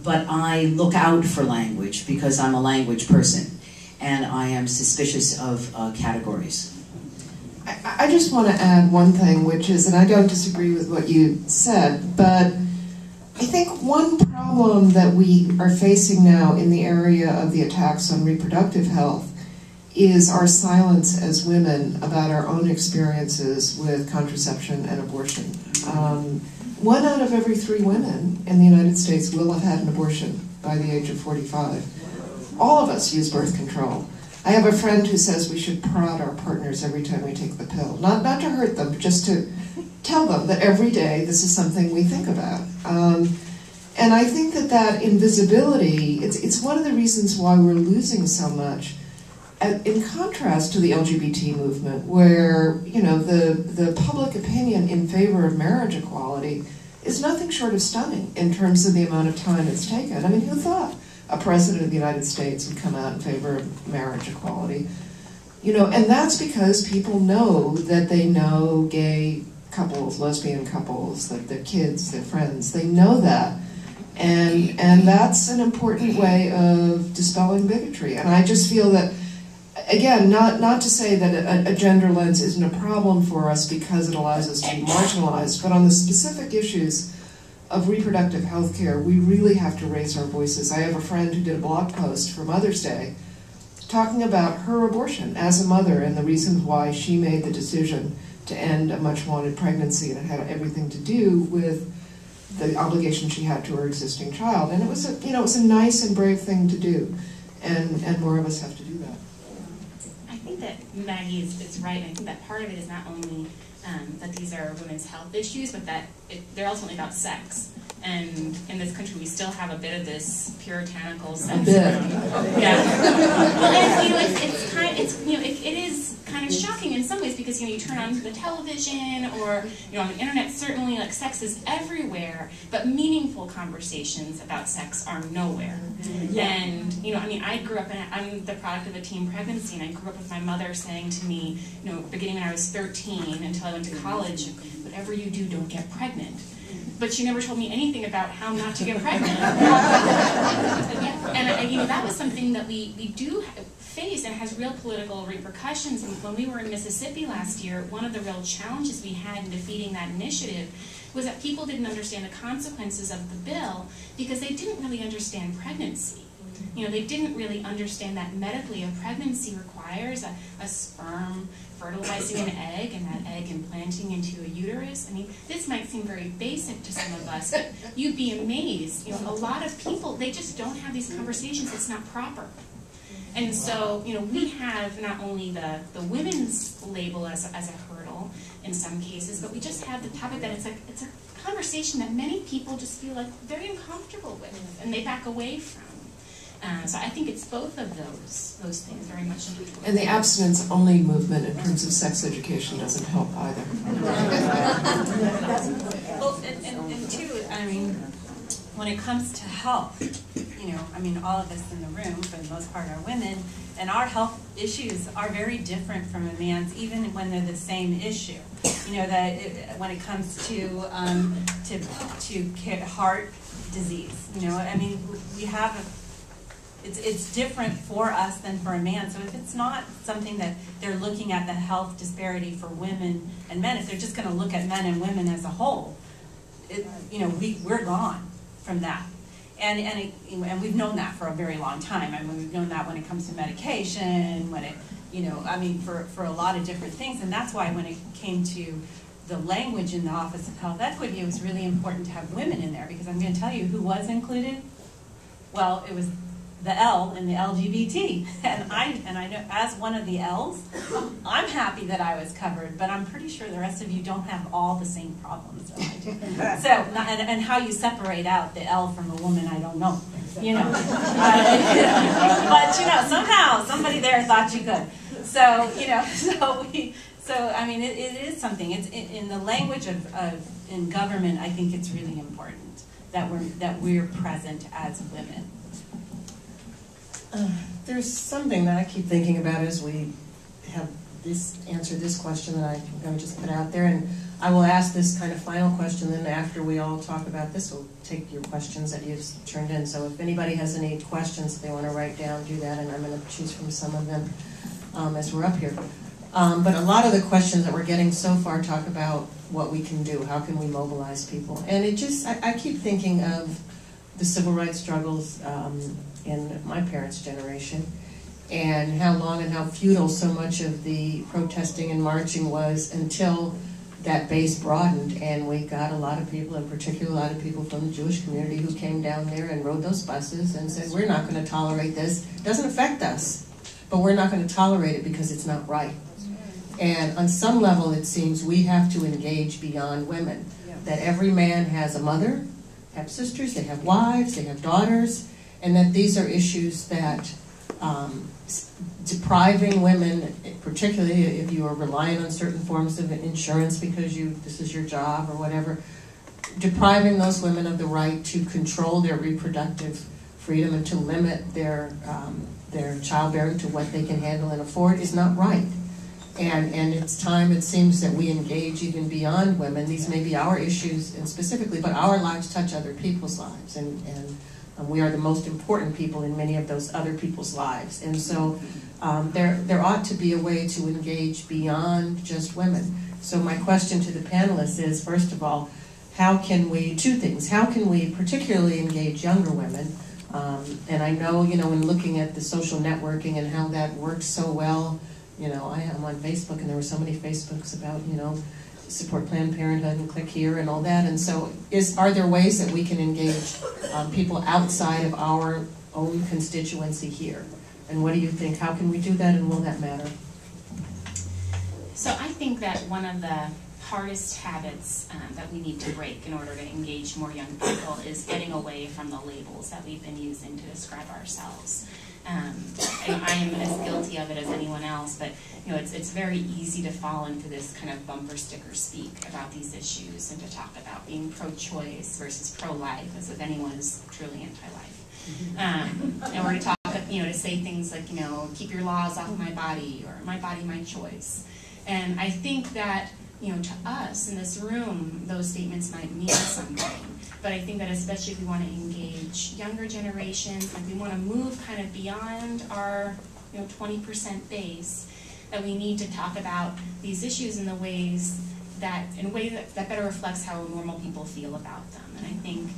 But I look out for language because I'm a language person, and I am suspicious of categories. I just want to add one thing, which is, and I don't disagree with what you said, but I think one problem that we are facing now in the area of the attacks on reproductive health is our silence as women about our own experiences with contraception and abortion. 1 out of every 3 women in the United States will have had an abortion by the age of 45. All of us use birth control. I have a friend who says we should prod our partners every time we take the pill. Not to hurt them, but just to tell them that every day this is something we think about. And I think that invisibility, it's one of the reasons why we're losing so much in contrast to the LGBT movement, where, you know, the public opinion in favor of marriage equality is nothing short of stunning in terms of the amount of time it's taken. I mean, who thought a president of the United States would come out in favor of marriage equality? You know, and that's because people know that they know gay couples, lesbian couples, that their kids, their friends, they know that. And that's an important way of dispelling bigotry. And I just feel that, again, not to say that a gender lens isn't a problem for us because it allows us to be marginalized, but on the specific issues of reproductive health care, we really have to raise our voices. I have a friend who did a blog post for Mother's Day talking about her abortion as a mother and the reasons why she made the decision to end a much-wanted pregnancy, and it had everything to do with the obligation she had to her existing child. And it was a, you know, it was a nice and brave thing to do, and more of us have to do that. I think that Maggie is right, and I think that part of it is not only that these are women's health issues, but that they're ultimately about sex. And in this country, we still have a bit of this puritanical sense. Yeah. And, you know, it's kind of, it is kind of shocking in some ways because, you know, you turn on the television or, you know, on the internet, certainly, like, sex is everywhere, but meaningful conversations about sex are nowhere. Yeah. And, you know, I mean, I'm the product of a teen pregnancy, and I grew up with my mother saying to me, you know, beginning when I was 13 until I went to college, whatever you do, don't get pregnant. But she never told me anything about how not to get pregnant. And you know, that was something that we do face and has real political repercussions. And when we were in Mississippi last year, one of the real challenges we had in defeating that initiative was that people didn't understand the consequences of the bill because they didn't really understand pregnancy. You know, they didn't really understand that medically a pregnancy requires a sperm fertilizing an egg and that egg implanting into a uterus. I mean, this might seem very basic to some of us, but you'd be amazed. You know, a lot of people, they just don't have these conversations. It's not proper. And so, you know, we have not only the women's label as a hurdle in some cases, but we just have the topic that it's a conversation that many people just feel like very uncomfortable with and they back away from. So I think it's both of those things very much. And the abstinence-only movement in terms of sex education doesn't help either. Well, and two, I mean, when it comes to health, you know, I mean, all of us in the room, for the most part, are women, and our health issues are very different from a man's, even when they're the same issue. You know, that when it comes to heart disease, you know, I mean, we have it's different for us than for a man. So if it's not something that they're looking at the health disparity for women and men, if they're just going to look at men and women as a whole, you know, we're gone from that. And we've known that for a very long time. I mean, we've known that when it comes to medication, when it, you know, I mean, for a lot of different things. And that's why when it came to the language in the Office of Health Equity, it was really important to have women in there, because I'm going to tell you who was included. Well, it was the L in the LGBT, and I know as one of the L's, I'm happy that I was covered, but I'm pretty sure the rest of you don't have all the same problems that I do. So, and how you separate out the L from a woman, I don't know, you know. But you know, somehow somebody there thought you could. So you know, so I mean, it is something. It's in the language of in government. I think it's really important that we're present as women. There's something that I keep thinking about as we have answer this question that I'm going to just put out there, and I will ask this kind of final question, then after we all talk about this, we'll take your questions that you've turned in. So if anybody has any questions they want to write down, do that, and I'm going to choose from some of them as we're up here. But a lot of the questions that we're getting so far talk about what we can do, how can we mobilize people, and it just, I keep thinking of the civil rights struggles in my parents' generation, and how long and how futile so much of the protesting and marching was until that base broadened, and we got a lot of people, in particular a lot of people from the Jewish community, who came down there and rode those buses and said, we're not going to tolerate this. It doesn't affect us, but we're not going to tolerate it because it's not right. And on some level, it seems we have to engage beyond women, that every man has a mother, have sisters, they have wives, they have daughters, and that these are issues that depriving women, particularly if you are relying on certain forms of insurance because this is your job or whatever, depriving those women of the right to control their reproductive freedom and to limit their childbearing to what they can handle and afford is not right. And it's time, it seems, that we engage even beyond women. These may be our issues and specifically, but our lives touch other people's lives, and we are the most important people in many of those other people's lives. And so there ought to be a way to engage beyond just women. So my question to the panelists is, first of all, how can we, two things, how can we particularly engage younger women? And I know, in looking at the social networking and how that works so well, I am on Facebook, and there were so many Facebooks about, support Planned Parenthood and click here and all that. And so are there ways that we can engage people outside of our own constituency here? And what do you think? How can we do that, and will that matter? So I think that one of the hardest habits that we need to break in order to engage more young people is getting away from the labels that we've been using to describe ourselves. I am as guilty of it as anyone else, but it's very easy to fall into this kind of bumper sticker speak about these issues and to talk about being pro-choice versus pro-life, as if anyone is truly anti-life. Or to talk, to say things like, keep your laws off my body, or my body, my choice. And I think that, to us in this room, those statements might mean something. But I think that especially if we want to engage younger generations, like we want to move kind of beyond our 20% base, that we need to talk about these issues in a way that better reflects how normal people feel about them. And I think,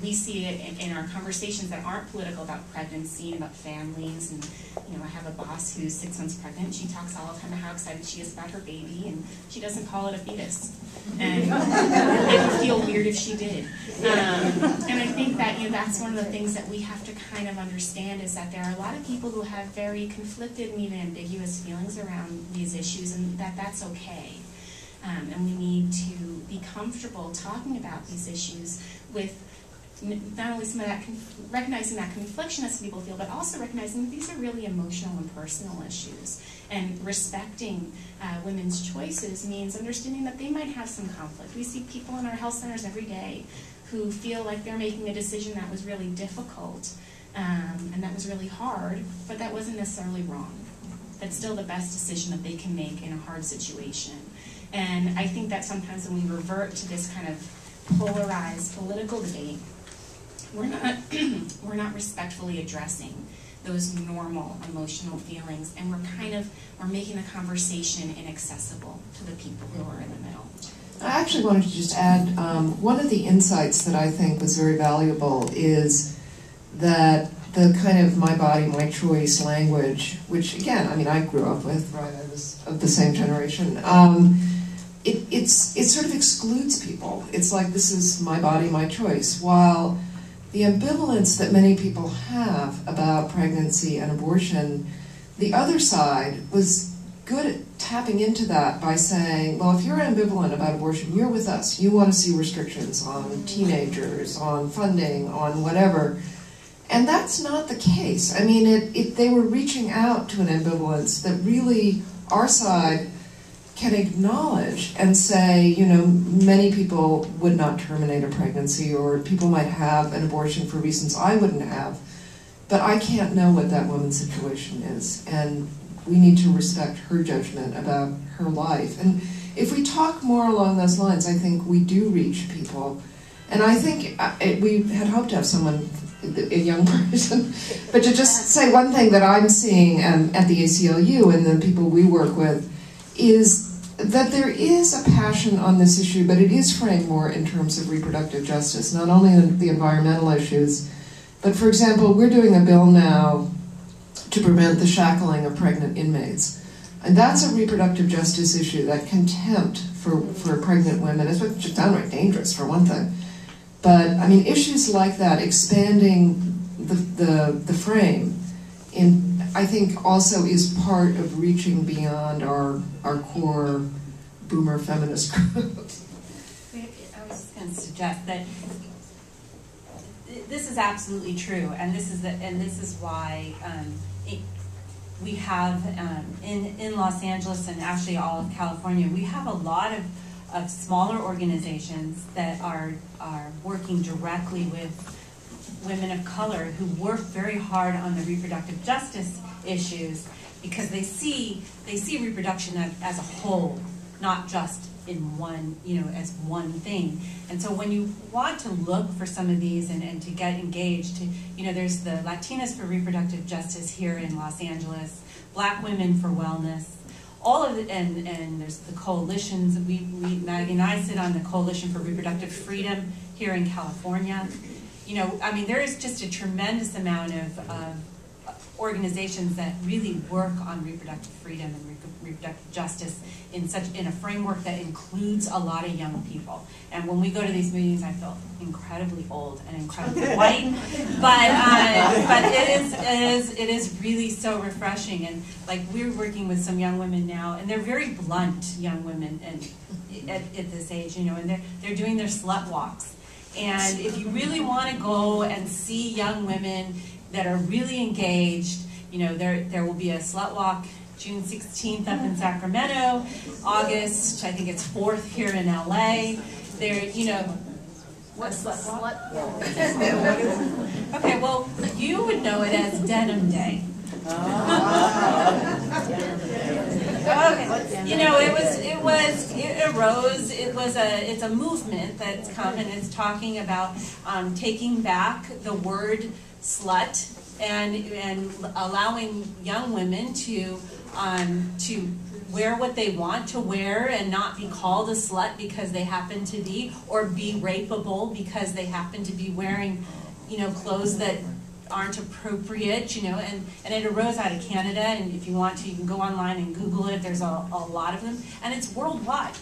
we see it in our conversations that aren't political, about pregnancy and about families. And I have a boss who's 6 months pregnant. She talks all the time about how excited she is about her baby, and she doesn't call it a fetus. And it would feel weird if she did. And I think that that's one of the things that we have to kind of understand, is that there are a lot of people who have very conflicted and even ambiguous feelings around these issues, and that's okay. And we need to be comfortable talking about these issues with not only some of that, recognizing that confliction that some people feel, but also recognizing that these are really emotional and personal issues. And respecting women's choices means understanding that they might have some conflict. We see people in our health centers every day who feel like they're making a decision that was really difficult and that was really hard, but that wasn't necessarily wrong. That's still the best decision that they can make in a hard situation. And I think that sometimes when we revert to this kind of polarized political debate, we're not respectfully addressing those normal emotional feelings, and we're making the conversation inaccessible to the people who are in the middle. I actually wanted to just add, one of the insights that I think was very valuable is that the kind of my body, my choice language, which again, I grew up with, right, I was of the same generation, it sort of excludes people. It's like, this is my body, my choice, while the ambivalence that many people have about pregnancy and abortion, the other side was good at tapping into that by saying, well, if you're ambivalent about abortion, you're with us. You want to see restrictions on teenagers, on funding, on whatever. And that's not the case. They were reaching out to an ambivalence that really our side can acknowledge and say, many people would not terminate a pregnancy, or people might have an abortion for reasons I wouldn't have, but I can't know what that woman's situation is, and we need to respect her judgment about her life. And if we talk more along those lines, I think we do reach people. And I think we had hoped to have someone, a young person, but to just say one thing that I'm seeing at the ACLU and the people we work with is that there is a passion on this issue, but it is framed more in terms of reproductive justice, not only the environmental issues, but for example, we're doing a bill now to prevent the shackling of pregnant inmates. And that's a reproductive justice issue, that contempt for pregnant women. It's just downright dangerous, for one thing. But, issues like that, expanding the frame, I think also is part of reaching beyond our core boomer feminist group. I was just going to suggest that this is absolutely true, and this is why we have in Los Angeles and actually all of California, we have a lot of smaller organizations that are working directly with women of color who work very hard on the reproductive justice issues, because they see reproduction as a whole, not just in one, as one thing. And so when you want to look for some of these and to get engaged, there's the Latinas for Reproductive Justice here in Los Angeles, Black Women for Wellness, all of it, and there's the coalitions. Maggie and I sit on the Coalition for Reproductive Freedom here in California. There is just a tremendous amount of organizations that really work on reproductive freedom and reproductive justice in a framework that includes a lot of young people. And when we go to these meetings, I feel incredibly old and incredibly white, but it is really so refreshing. And like, we're working with some young women now, and they're very blunt young women, and at this age, and they're doing their slut walks. And if you really want to go and see young women that are really engaged, there will be a slut walk June 16th up in Sacramento, August, I think it's 4th here in LA. What's slut walk? Okay, well, you would know it as Denim Day. Okay, it's a movement that's come, and it's talking about taking back the word slut and allowing young women to wear what they want to wear and not be called a slut because they happen to be, or be rapeable because they happen to be wearing, clothes that aren't appropriate, and it arose out of Canada, and if you want to, you can go online and Google it. There's a lot of them, and it's worldwide.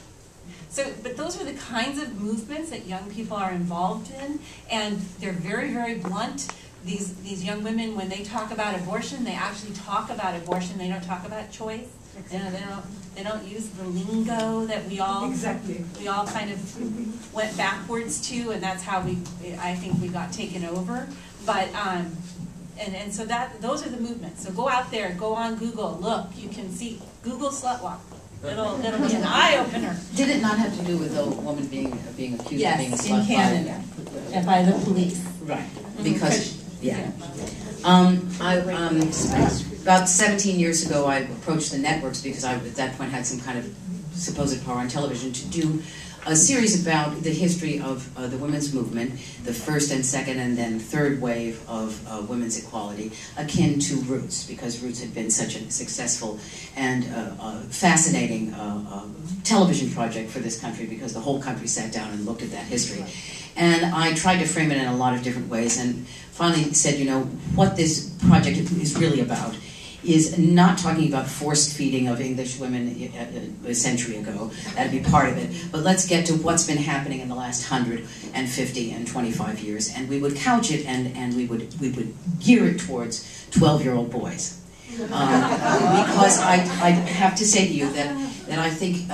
So, but those are the kinds of movements that young people are involved in, and they're very, very blunt. These young women, when they talk about abortion, they actually talk about abortion. They don't talk about choice. They don't use the lingo that we all kind of went backwards to, and that's how I think we got taken over. But and so those are the movements. So go out there, go on Google, look. You can see Google slut walk. It'll be an eye opener. Did it not have to do with the woman being accused of being a slut? Yes, in Canada, and by the police. Right, because about 17 years ago, I approached the networks because I, at that point, had some kind of supposed power on television to do a series about the history of the women's movement, the first and second and then third wave of women's equality, akin to Roots, because Roots had been such a successful and fascinating television project for this country, because the whole country sat down and looked at that history. And I tried to frame it in a lot of different ways, and finally said, what this project is really about is not talking about forced feeding of English women a century ago. That'd be part of it. But let's get to what's been happening in the last 150 and 25 years. And we would couch it and we would gear it towards 12-year-old boys. Because I have to say to you that I think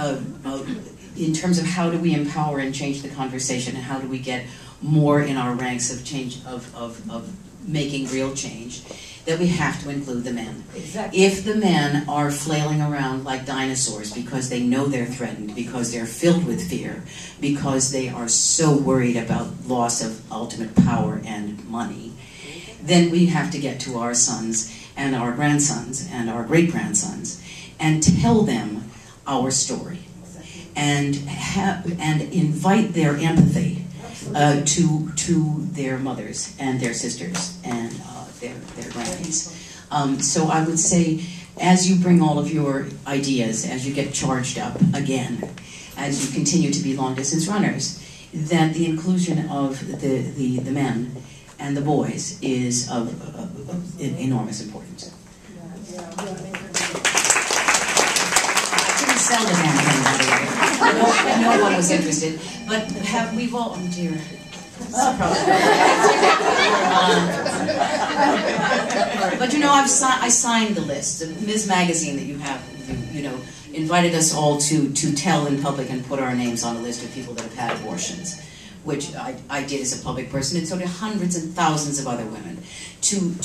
in terms of how do we empower and change the conversation, and how do we get more in our ranks of change, of making real change, that we have to include the men. Exactly. If the men are flailing around like dinosaurs because they know they're threatened, because they're filled with fear, because they are so worried about loss of ultimate power and money, then we have to get to our sons and our grandsons and our great-grandsons and tell them our story, and invite their empathy to their mothers and their sisters and their grannies. So I would say, as you bring all of your ideas, as you get charged up again, as you continue to be long-distance runners, that the inclusion of the men and the boys is of enormous importance. I didn't sell the damn thing, by the way. No one was interested. But we've all, oh dear. But I signed the list. Ms. Magazine that you have, invited us all to tell in public and put our names on a list of people that have had abortions. which I did as a public person, and so did hundreds and thousands of other women, to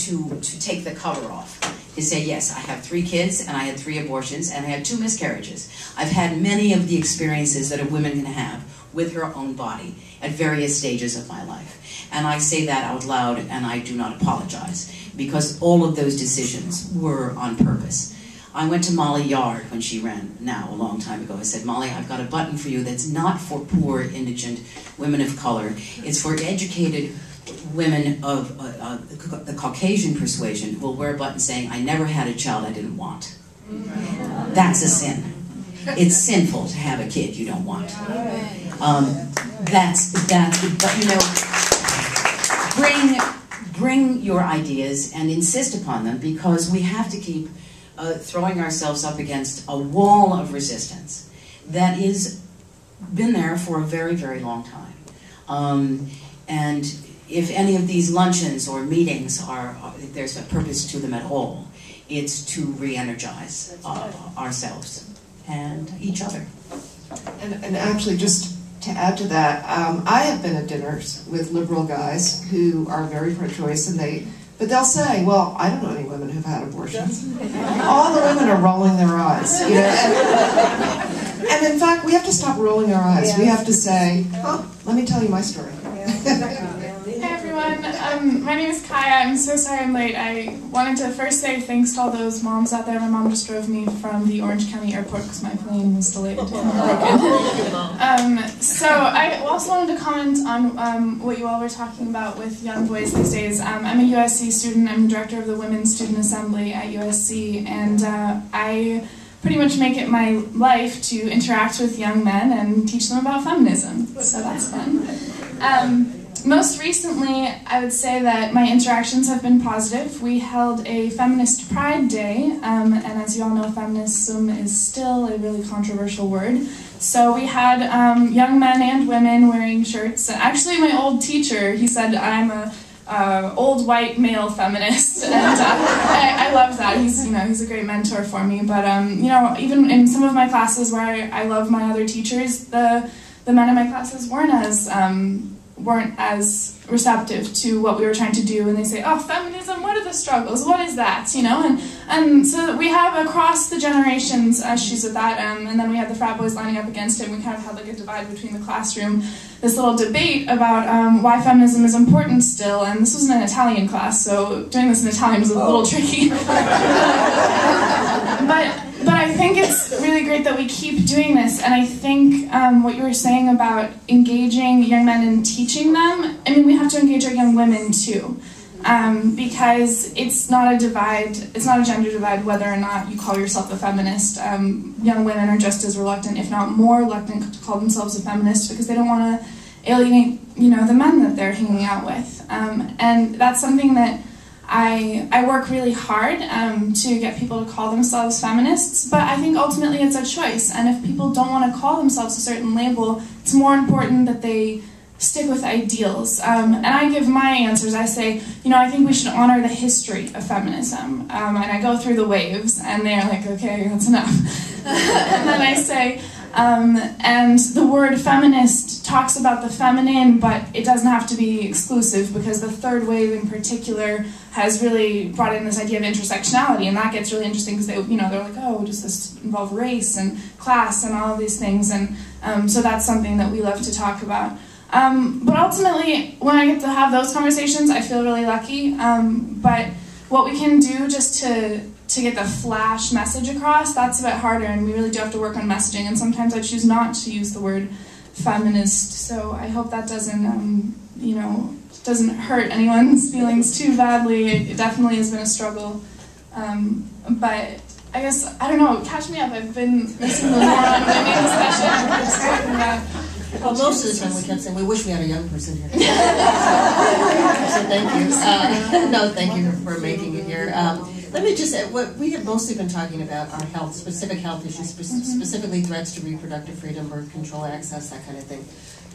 take the cover off. To say, yes, I have 3 kids, and I had 3 abortions, and I had 2 miscarriages. I've had many of the experiences that a woman can have with her own body at various stages of my life. And I say that out loud, and I do not apologize, because all of those decisions were on purpose. I went to Molly Yard when she ran, now a long time ago. I said, Molly, I've got a button for you that's not for poor, indigent women of color. It's for educated women of the Caucasian persuasion who will wear a button saying, I never had a child I didn't want. That's a sin. It's sinful to have a kid you don't want. But you know, bring your ideas and insist upon them, because we have to keep throwing ourselves up against a wall of resistance that is been there for a very, very long time. And if any of these luncheons or meetings if there's a purpose to them at all, it's to re-energize ourselves and each other. And actually, just to add to that, I have been at dinners with liberal guys who are very pro-choice, but they'll say, well, I don't know any women who've had abortions. All the women are rolling their eyes. You know? And in fact, we have to stop rolling our eyes. We have to say, oh, let me tell you my story. Hi everyone, my name is Kaya. I'm so sorry I'm late. I wanted to first say thanks to all those moms out there. My mom just drove me from the Orange County airport because my plane was delayed and broken. So I also wanted to comment on what you all were talking about with young boys these days. I'm a USC student. I'm the director of the Women's Student Assembly at USC, and I pretty much make it my life to interact with young men and teach them about feminism. So that's fun. Most recently, I would say that my interactions have been positive. We held a Feminist Pride Day, and as you all know, feminism is still a really controversial word. So we had young men and women wearing shirts. Actually, my old teacher, he said I'm a old white male feminist, and I love that. He's a great mentor for me. But even in some of my classes where I love my other teachers, the men in my classes weren't as receptive to what we were trying to do, and they say, oh, feminism, what are the struggles, what is that, and so we have across the generations issues with that, and then we had the frat boys lining up against it, and we kind of had like a divide between the classroom, this little debate about why feminism is important still, and this was in an Italian class, so doing this in Italian was a little tricky. But I think it's really great that we keep doing this, and I think what you were saying about engaging young men and teaching them, I mean, we have to engage our young women too, because it's not a divide, it's not a gender divide whether or not you call yourself a feminist. Young women are just as reluctant, if not more reluctant, to call themselves a feminist because they don't want to alienate, the men that they're hanging out with, and that's something that I work really hard to get people to call themselves feminists, but I think ultimately it's a choice, and if people don't want to call themselves a certain label, it's more important that they stick with ideals. And I give my answers. I say, I think we should honor the history of feminism, and I go through the waves, and they're like, okay, that's enough. And then I say, and the word feminist talks about the feminine, but it doesn't have to be exclusive, because the third wave in particular has really brought in this idea of intersectionality, and that gets really interesting because they're like, oh, does this involve race and class and all of these things, and so that's something that we love to talk about. But ultimately, when I get to have those conversations, I feel really lucky. But what we can do just to get the flash message across, that's a bit harder, and we really do have to work on messaging, and sometimes I choose not to use the word feminist, so I hope that doesn't, doesn't hurt anyone's feelings too badly. It definitely has been a struggle, but I guess, I don't know, catch me up, I've been missing the more on women discussion, we're just talking about. Well, most of the time we kept saying, we wish we had a young person here. So thank you. No, thank you for making it here. Let me just say, what we have mostly been talking about are health, specific health issues, specifically threats to reproductive freedom, birth control, access, that kind of thing.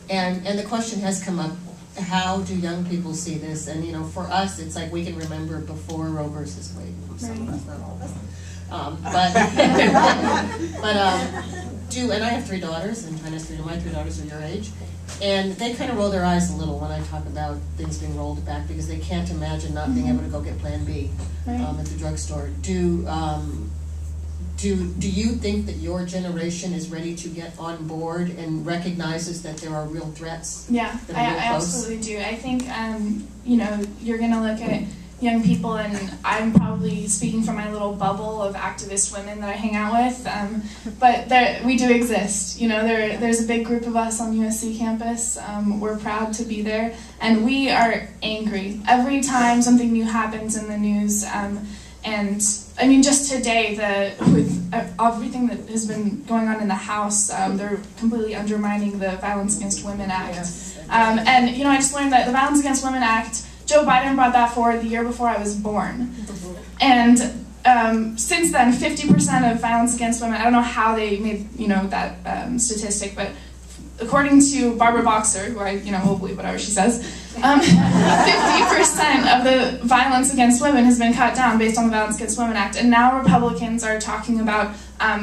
And the question has come up, how do young people see this? And for us, it's like we can remember before Roe versus Wade. Some of us, not all of us. And I have 3 daughters, and my 3 daughters are your age. And they kind of roll their eyes a little when I talk about things being rolled back because they can't imagine not being able to go get Plan B at the drugstore. Do you think that your generation is ready to get on board and recognizes that there are real threats? Yeah, I absolutely do. I think, you know, you're going to look at young people, and I'm probably speaking from my little bubble of activist women that I hang out with, but we do exist. You know, there's a big group of us on USC campus. We're proud to be there, and we are angry every time something new happens in the news. And I mean, just today, with everything that has been going on in the House, they're completely undermining the Violence Against Women Act. And you know, I just learned that the Violence Against Women Act, Joe Biden brought that forward the year before I was born. And since then, 50% of violence against women, I don't know how they made, you know, that statistic, but according to Barbara Boxer, who I, you know, will believe whatever she says, 50% of the violence against women has been cut down based on the Violence Against Women Act. And now Republicans are talking about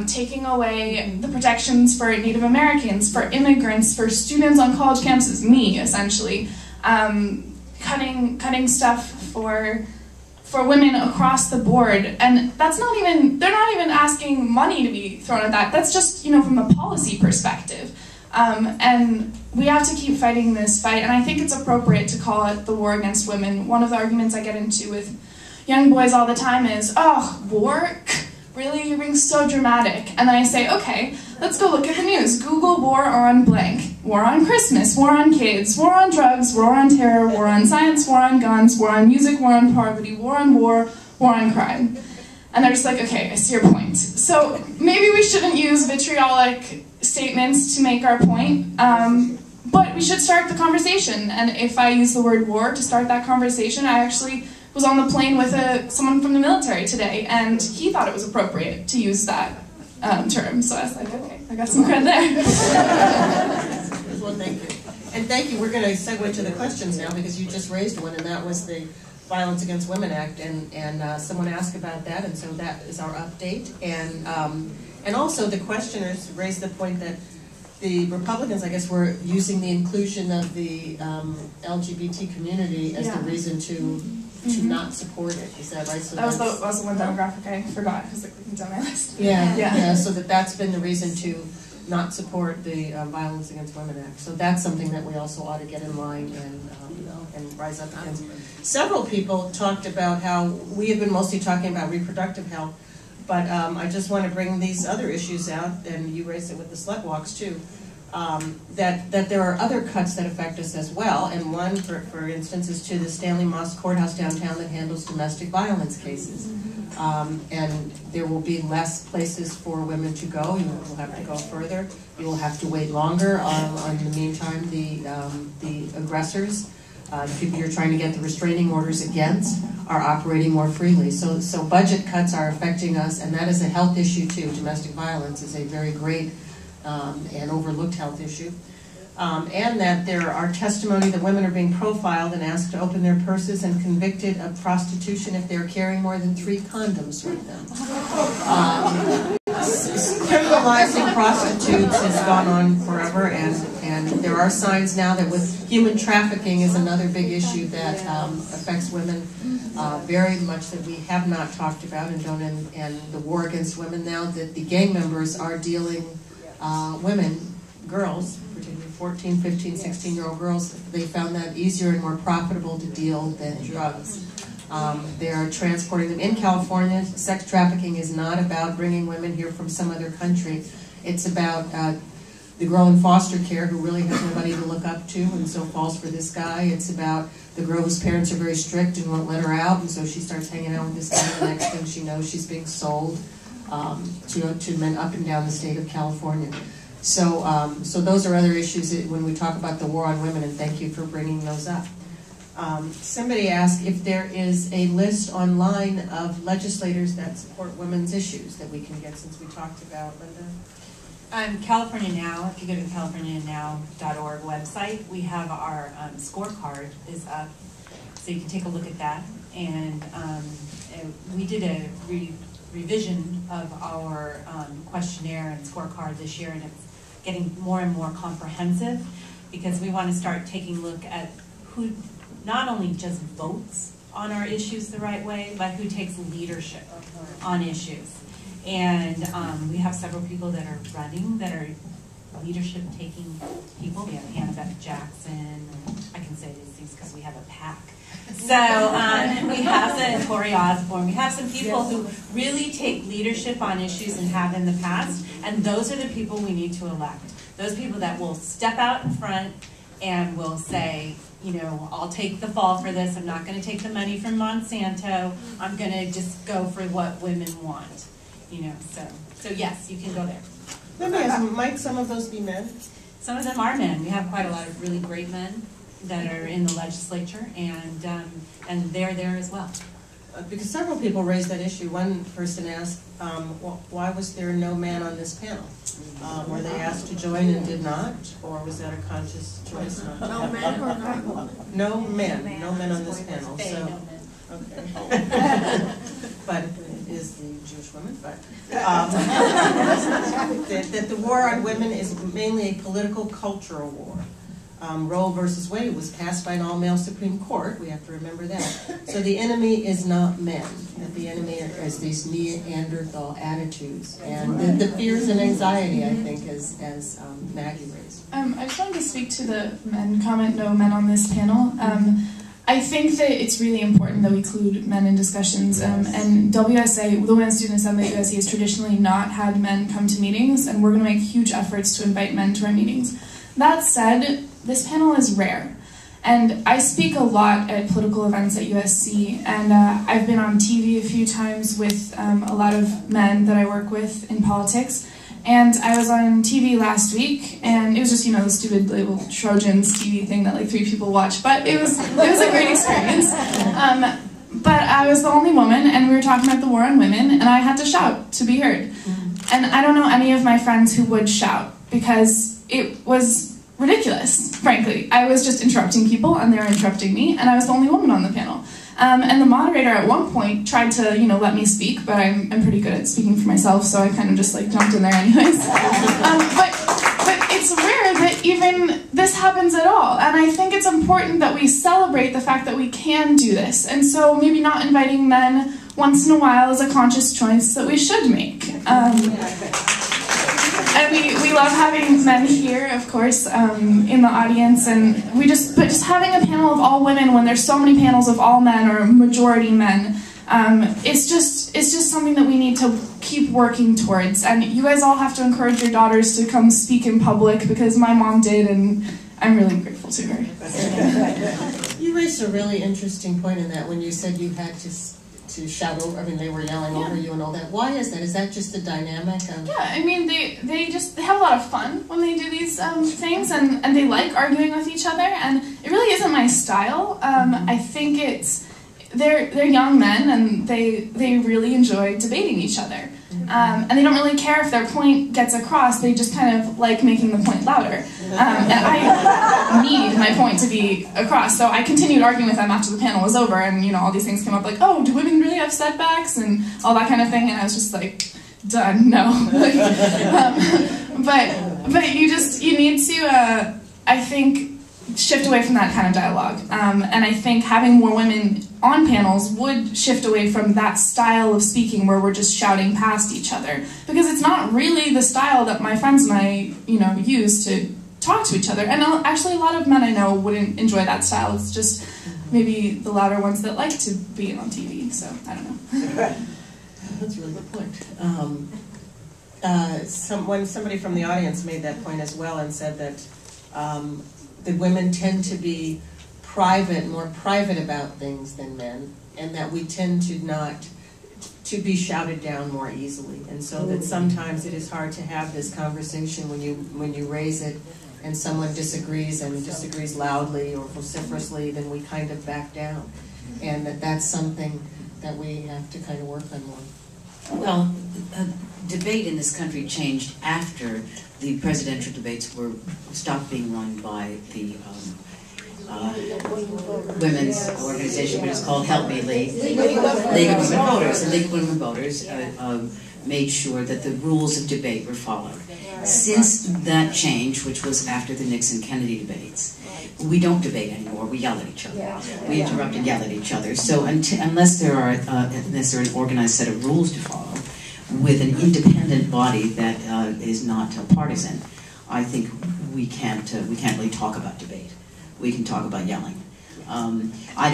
taking away the protections for Native Americans, for immigrants, for students on college campuses, me, essentially. Cutting stuff for women across the board, and that's not even, they're not even asking money to be thrown at that. That's just, you know, from a policy perspective. And we have to keep fighting this fight, and I think it's appropriate to call it the war against women. One of the arguments I get into with young boys all the time is, oh, war? Really? You're being so dramatic. And then I say, okay, let's go look at the news. Google war on blank. War on Christmas, war on kids, war on drugs, war on terror, war on science, war on guns, war on music, war on poverty, war on war on crime. And they're just like, okay, I see your point. So maybe we shouldn't use vitriolic statements to make our point, but we should start the conversation. And if I use the word war to start that conversation, I actually was on the plane with someone from the military today, and he thought it was appropriate to use that term. So I was like, okay, I got some cred there. Well, thank you. And thank you. We're going to segue to the questions now because you just raised one, and that was the Violence Against Women Act, and someone asked about that, and so that is our update. And also the questioners raised the point that the Republicans, I guess, were using the inclusion of the LGBT community as the reason to not support it. Is that right? So that was the one demographic I forgot because it's on my list. Yeah. So that's been the reason to not support the Violence Against Women Act. So that's something that we also ought to get in line and rise up against. Several people talked about how we have been mostly talking about reproductive health, but I just want to bring these other issues out, and you raised it with the slut walks too, that there are other cuts that affect us as well, and one, for instance, is to the Stanley Moss Courthouse downtown that handles domestic violence cases. And there will be less places for women to go. You will have to go further. You will have to wait longer. In the meantime, the aggressors, the people you're trying to get the restraining orders against, are operating more freely. So budget cuts are affecting us, and that is a health issue too. Domestic violence is a very great and overlooked health issue. And that there are testimony that women are being profiled and asked to open their purses and convicted of prostitution if they're carrying more than 3 condoms with them. Criminalizing prostitutes has gone on forever, and there are signs now that with human trafficking is another big issue that affects women very much that we have not talked about and don't. And the war against women now, that the gang members are dealing women, girls, particularly 14, 15, 16-year-old girls, they found that easier and more profitable to deal than drugs. They are transporting them. In California, sex trafficking is not about bringing women here from some other country. It's about the girl in foster care who really has nobody to look up to and so falls for this guy. It's about the girl whose parents are very strict and won't let her out, and so she starts hanging out with this guy. The next thing she knows, she's being sold to men up and down the state of California. So those are other issues when we talk about the war on women, and thank you for bringing those up. Somebody asked if there is a list online of legislators that support women's issues that we can get, since we talked about, Linda. California Now, if you go to the californianow.org website, we have our scorecard is up, so you can take a look at that. And we did a revision of our questionnaire and scorecard this year, and it's getting more and more comprehensive. because we want to start taking a look at who not only just votes on our issues the right way, but who takes leadership on issues. And we have several people that are running that are leadership-taking people. We have Annabeth Jackson, and I can say these things because we have a pack. So we have the Tori Osborne. We have some people who really take leadership on issues and have in the past, and those are the people we need to elect. Those people that will step out in front and will say, you know, I'll take the fall for this. I'm not going to take the money from Monsanto. I'm going to just go for what women want. You know, so yes, you can go there. Let me ask, might some of those be men? Some of them are men. We have quite a lot of really great men that are in the legislature, and they're there as well. Because several people raised that issue. One person asked, why was there no man on this panel? Were they asked to join and did not? Or was that a conscious choice? No men or not women? No men. No men on this panel. So, okay. But it is the Jewish women. But that the war on women is mainly a political, cultural war. Roe versus Wade was passed by an all-male Supreme Court. We have to remember that. So the enemy is not men. That the enemy is these Neanderthal attitudes and the fears and anxiety, I think, as Maggie raised. I just wanted to speak to the men comment, no men on this panel. I think that it's really important that we include men in discussions. And WSA, the Women's Student Assembly at USC, has traditionally not had men come to meetings, and we're going to make huge efforts to invite men to our meetings. That said, this panel is rare. And I speak a lot at political events at USC, and I've been on TV a few times with a lot of men that I work with in politics. And I was on TV last week, and it was just, you know, the stupid little Trojans TV thing that like 3 people watch, but it was a great experience. But I was the only woman, and we were talking about the war on women, and I had to shout to be heard. And I don't know any of my friends who would shout, because it was ridiculous, frankly. I was just interrupting people, and they were interrupting me, and I was the only woman on the panel. And the moderator at one point tried to, you know, let me speak, but I'm pretty good at speaking for myself, so I kind of just like jumped in there anyways. But it's rare that even this happens at all, and I think it's important that we celebrate the fact that we can do this, and so maybe not inviting men once in a while is a conscious choice that we should make. And we love having men here, of course, in the audience, and but just having a panel of all women when there's so many panels of all men or majority men, it's just something that we need to keep working towards. And you guys all have to encourage your daughters to come speak in public, because my mom did, and I'm really grateful to her. You raised a really interesting point in that when you said you had to shout over, I mean, they were yelling over you and all that. Why is that? Is that just the dynamic of... Yeah, I mean, they have a lot of fun when they do these things, and they like arguing with each other, and it really isn't my style. I think they're young men, and they really enjoy debating each other. And they don't really care if their point gets across, they just kind of like making the point louder. And I need my point to be across, so I continued arguing with them after the panel was over, and you know, all these things came up like, oh, do women really have setbacks, and all that kind of thing, and I was just like, done, no. But you need to, I think, shift away from that kind of dialogue. And I think having more women on panels would shift away from that style of speaking where we're just shouting past each other, because it's not really the style that my friends and I, you know, use to talk to each other. And actually a lot of men I know wouldn't enjoy that style. It's just maybe the louder ones that like to be on TV, so I don't know. That's a really good point. Somebody from the audience made that point as well and said that the women tend to be more private about things than men, and that we tend to be shouted down more easily, and so that sometimes it is hard to have this conversation when you raise it and someone disagrees loudly or vociferously, then we kind of back down, and that's something that we have to kind of work on more. Well, debate in this country changed after the presidential debates stopped being run by the women's organization, which is called Help Me League of Women Voters. The League of Women Voters made sure that the rules of debate were followed. Since that change, which was after the Nixon-Kennedy debates, we don't debate anymore. We yell at each other. We interrupt and yell at each other. So unless there are an organized set of rules to follow, with an independent body that is not partisan, I think we can't really talk about debate. We can talk about yelling. I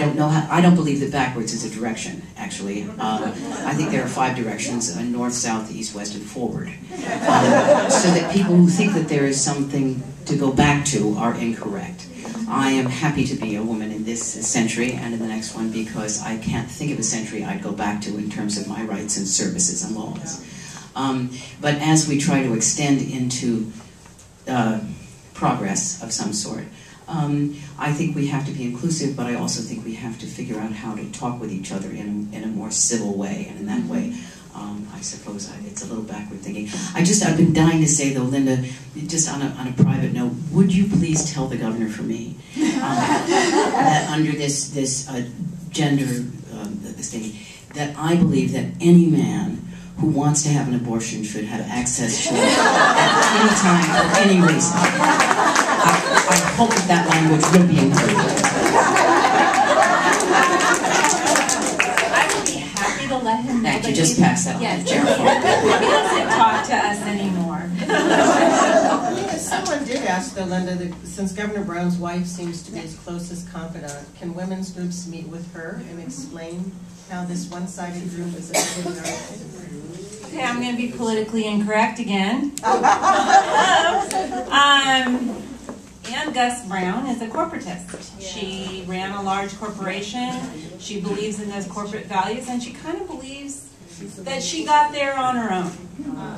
don't believe that backwards is a direction, actually. I think there are 5 directions, north, south, east, west, and forward. So that people who think that there is something to go back to are incorrect. I am happy to be a woman in this century and in the next one because I can't think of a century I'd go back to in terms of my rights and services and laws. But as we try to extend into progress of some sort, I think we have to be inclusive, but I also think we have to figure out how to talk with each other in a more civil way, and in that way, I suppose it's a little backward thinking. I've been dying to say though, Linda, just on a private note, would you please tell the governor for me that under this gender this thing, that I believe that any man who wants to have an abortion should have access to it at any time for any reason. I hope that language will be included. I would be happy to let him know. Thank you. Just pass that on. Yes, he doesn't talk to us anymore. Someone did ask, though, Linda, that since Governor Brown's wife seems to be his closest confidant, can women's groups meet with her and explain how this one-sided group is affecting our... Okay, I'm going to be politically incorrect again. Ann Gus Brown is a corporatist. She ran a large corporation. She believes in those corporate values, and she kind of believes that she got there on her own.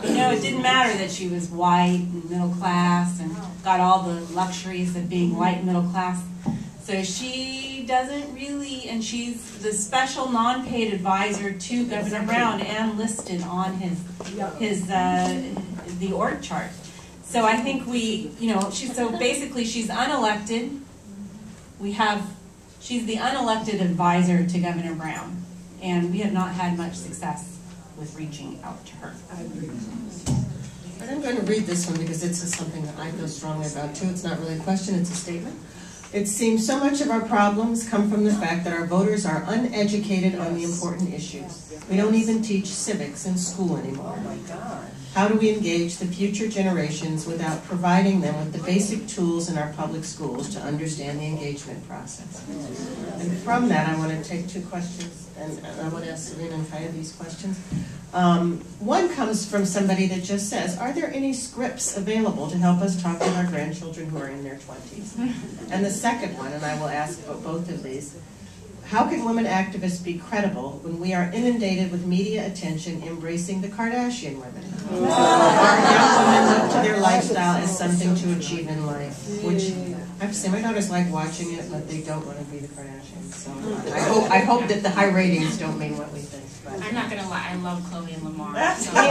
You know, it didn't matter that she was white and middle class and got all the luxuries of being white and middle class. So she doesn't really, and she's the special non-paid advisor to Governor Brown and listed on the org chart. So I think she's unelected. She's the unelected advisor to Governor Brown, and we have not had much success with reaching out to her. I agree. But I'm going to read this one because it's something that I feel strongly about too. It's not really a question, it's a statement. It seems so much of our problems come from the fact that our voters are uneducated on the important issues. We don't even teach civics in school anymore. Oh my God. How do we engage the future generations without providing them with the basic tools in our public schools to understand the engagement process? And from that, I want to take 2 questions, and I want to ask Serena and Kaya these questions. One comes from somebody that just says, are there any scripts available to help us talk with our grandchildren who are in their 20s? And the second one, and I will ask both of these, how can women activists be credible when we are inundated with media attention embracing the Kardashian women? Our young women look to their lifestyle as something to achieve in life, which I have to say my daughters like watching it, but they don't want to be the Kardashians. So I hope that the high ratings don't mean what we think. But. I'm not going to lie, I love Chloe and Lamar. So. But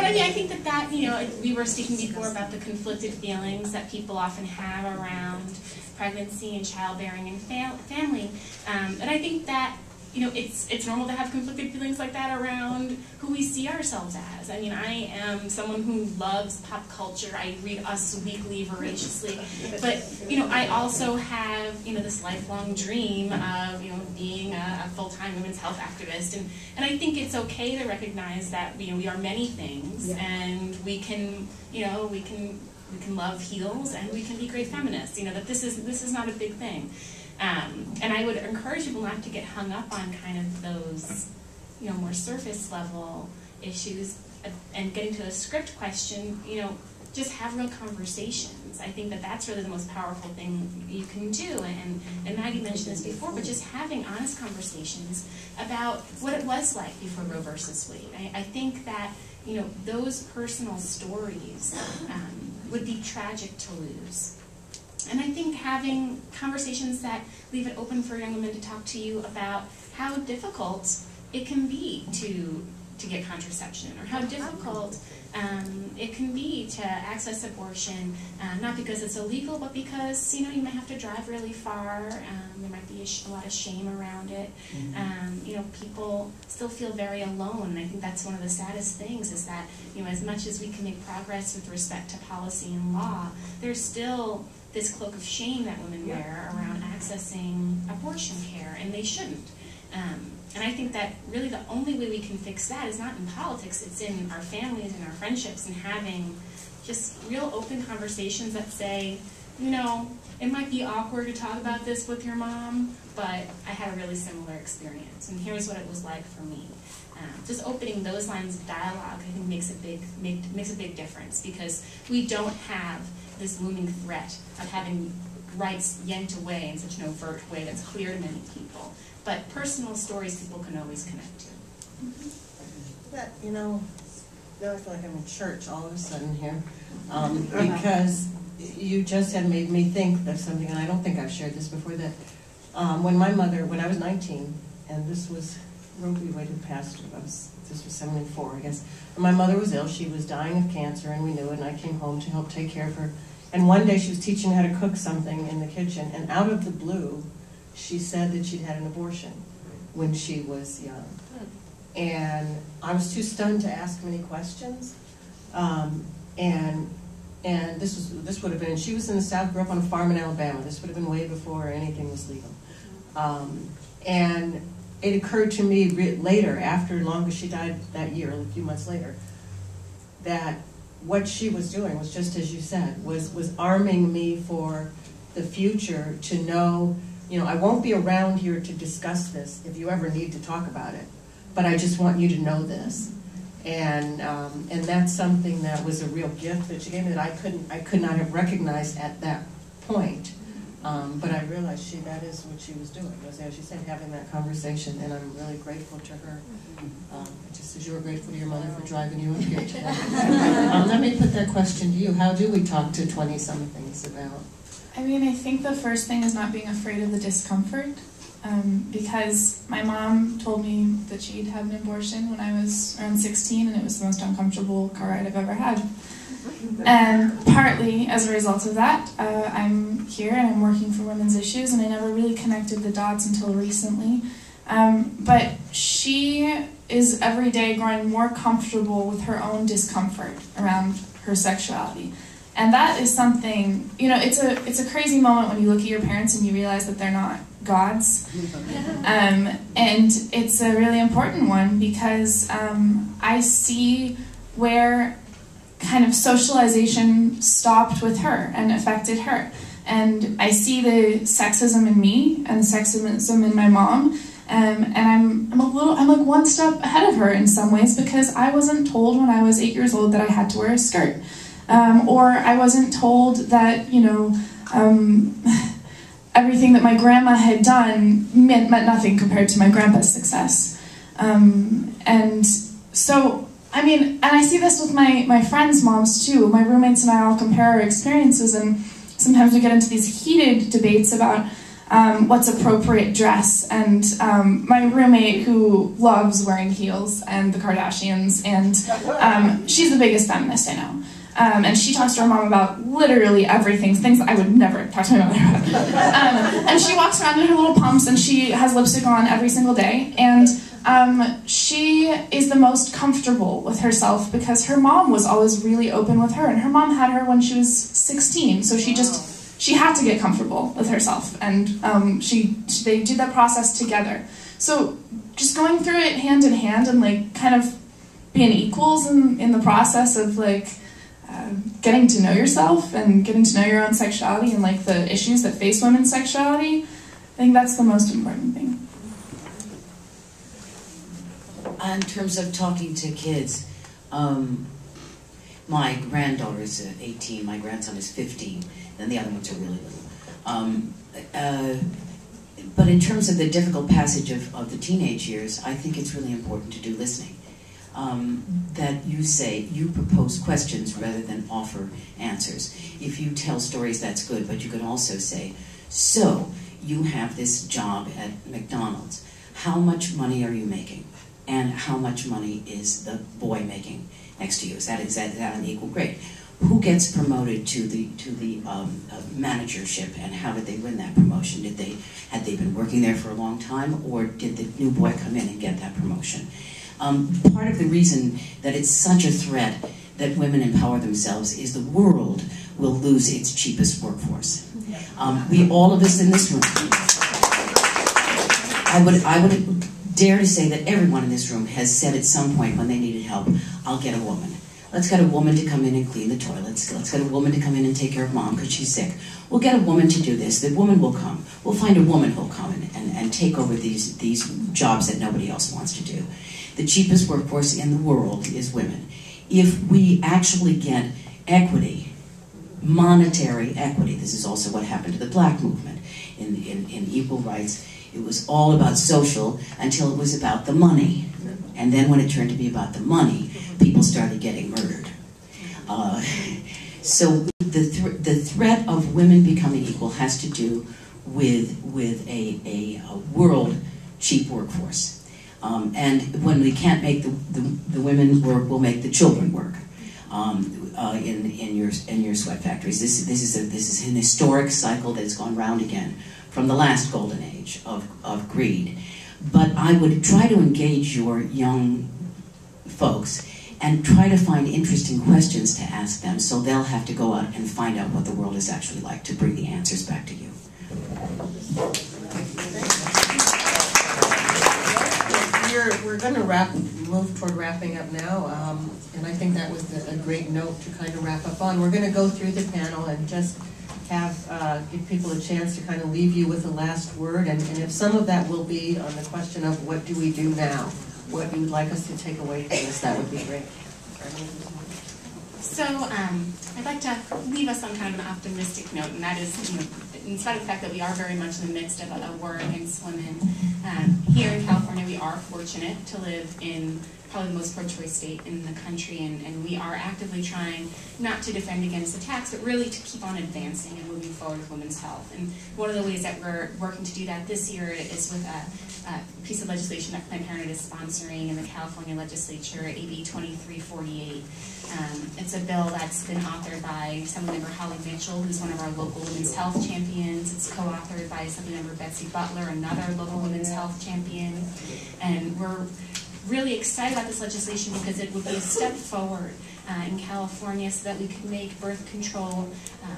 I mean, I think that, we were speaking before about the conflicted feelings that people often have around pregnancy and childbearing and family. And I think that, it's normal to have conflicted feelings like that around who we see ourselves as. I mean, I am someone who loves pop culture. I read Us Weekly voraciously. But, I also have, this lifelong dream of, being a full-time women's health activist. And I think it's okay to recognize that, we are many things, and we can, we can love heels and we can be great feminists. That this is not a big thing. And I would encourage people not to get hung up on kind of those, more surface level issues. And getting to a script question, just have real conversations. I think that that's really the most powerful thing you can do. And Maggie mentioned this before, but just having honest conversations about what it was like before Roe versus Wade. I think that, those personal stories would be tragic to lose. And I think having conversations that leave it open for young women to talk to you about how difficult it can be to to get contraception, or how difficult it can be to access abortion, not because it's illegal, but because you might have to drive really far. There might be a lot of shame around it. People still feel very alone, and I think that's one of the saddest things is that as much as we can make progress with respect to policy and law, there's still this cloak of shame that women wear around accessing abortion care, and they shouldn't. And I think that really the only way we can fix that is not in politics, it's in our families and our friendships, and having just real open conversations that say, it might be awkward to talk about this with your mom, but I had a really similar experience, and here's what it was like for me. Just opening those lines of dialogue, I think, makes a big difference, because we don't have this looming threat of having rights yanked away in such an overt way that's clear to many people. But personal stories people can always connect to. That, now I feel like I'm in church all of a sudden here, because you just have made me think of something, and I don't think I've shared this before, that when I was 19, and this was Roe v. Wade had passed, this was 74, I guess, and my mother was ill, she was dying of cancer, and we knew it, and I came home to help take care of her, and one day she was teaching me how to cook something in the kitchen, and out of the blue, she said that she'd had an abortion when she was young. And I was too stunned to ask many questions. And this would have been, she was in the South, grew up on a farm in Alabama. This would have been way before anything was legal. And it occurred to me later, after long as she died that year, a few months later, that what she was doing was just as you said, was arming me for the future to know, I won't be around here to discuss this if you ever need to talk about it, but I just want you to know this. And that's something that was a real gift that she gave me that I could not have recognized at that point. But I realized that is what she was doing, was, as she said, having that conversation, and I'm really grateful to her, just as you were grateful to your mother for driving you up here today. Let me put that question to you. How do we talk to 20-somethings about? I think the first thing is not being afraid of the discomfort, because my mom told me that she'd had an abortion when I was around 16, and it was the most uncomfortable car ride I've ever had. And partly as a result of that, I'm here and I'm working for women's issues, and I never really connected the dots until recently. But she is every day growing more comfortable with her own discomfort around her sexuality. And that is something, it's a crazy moment when you look at your parents and you realize that they're not gods. And it's a really important one, because I see where kind of socialization stopped with her and affected her. And I see the sexism in me and the sexism in my mom. And I'm like one step ahead of her in some ways, because I wasn't told when I was 8 years old that I had to wear a skirt. Or I wasn't told that, everything that my grandma had done meant nothing compared to my grandpa's success. And so, and I see this with my friends' moms too. My roommates and I all compare our experiences, and sometimes we get into these heated debates about what's appropriate dress. And my roommate, who loves wearing heels, and the Kardashians, and she's the biggest feminist I know. And she talks to her mom about literally everything, things that I would never talk to my mother about. And she walks around in her little pumps, and she has lipstick on every single day. And she is the most comfortable with herself, because her mom was always really open with her. And her mom had her when she was 16, so she had to get comfortable with herself. And they did that process together. So just going through it hand in hand, and like kind of being equals in the process of like getting to know yourself and getting to know your own sexuality and like the issues that face women's sexuality, I think that's the most important thing. In terms of talking to kids, my granddaughter is 18, my grandson is 15, and the other ones are really little. But in terms of the difficult passage of the teenage years, I think it's really important to do listening. That you propose questions rather than offer answers. If you tell stories, that's good, but you can also say, so you have this job at McDonald's. How much money are you making? and how much money is the boy making next to you? Is that an equal grade? Who gets promoted to the managership, and how did they win that promotion? Had they been working there for a long time, or did the new boy come in and get that promotion? Part of the reason that it's such a threat that women empower themselves is the world will lose its cheapest workforce. All of us in this room, I would dare to say that everyone in this room has said at some point when they needed help, I'll get a woman. Let's get a woman to come in and clean the toilets. Let's get a woman to come in and take care of mom because she's sick. We'll get a woman to do this. The woman will come. We'll find a woman who'll come and take over these jobs that nobody else wants to do. The cheapest workforce in the world is women. If we actually get equity, monetary equity, this is also what happened to the black movement in equal rights. It was all about social until it was about the money. And then when it turned to be about the money, people started getting murdered. So the threat of women becoming equal has to do with a world cheap workforce. And when we can't make the women work, we'll make the children work in your sweat factories. This is an historic cycle that's gone round again from the last golden age of greed. But I would try to engage your young folks and try to find interesting questions to ask them so they'll have to go out and find out what the world is actually like to bring the answers back to you. We're going to move toward wrapping up now, and I think that was a great note to kind of wrap up on. We're going to go through the panel and just give people a chance to kind of leave you with a last word, and if some of that will be on the question of what do we do now, what you would like us to take away from this, that would be great. So I'd like to leave us on kind of an optimistic note, and that is, in spite of the fact that we are very much in the midst of a war against women, here in California we are fortunate to live in probably the most pro-choice state in the country, and we are actively trying not to defend against attacks, but really to keep on advancing and moving forward with women's health. And one of the ways that we're working to do that this year is with a piece of legislation that Planned Parenthood is sponsoring in the California legislature, AB 2348. It's a bill that's been authored by Assemblymember Holly Mitchell, who's one of our local women's health champions. It's co-authored by Assemblymember Betsy Butler, another local women's health champion. And we're really excited about this legislation because it would be a step forward in California so that we could make birth control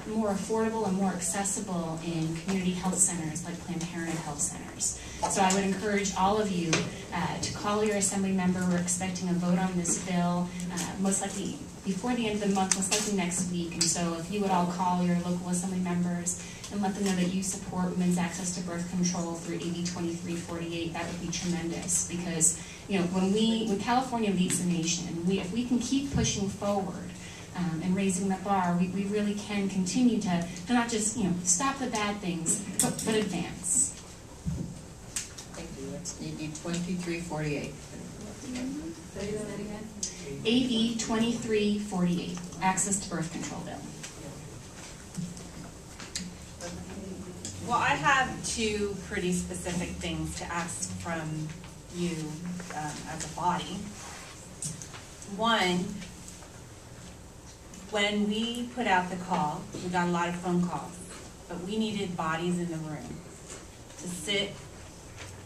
more affordable and more accessible in community health centers like Planned Parenthood health centers. So I would encourage all of you to call your assembly member. We're expecting a vote on this bill most likely before the end of the month, most likely next week. And so if you would all call your local assembly members and let them know that you support women's access to birth control through AB 2348, that would be tremendous. Because when California leads the nation, if we can keep pushing forward and raising the bar, we really can continue to not just stop the bad things, but advance. Thank you. That's AB 2348. Say that again. AB 2348, Access to Birth Control Bill. Well, I have two pretty specific things to ask from you as a body. One, when we put out the call, we got a lot of phone calls, but we needed bodies in the room to sit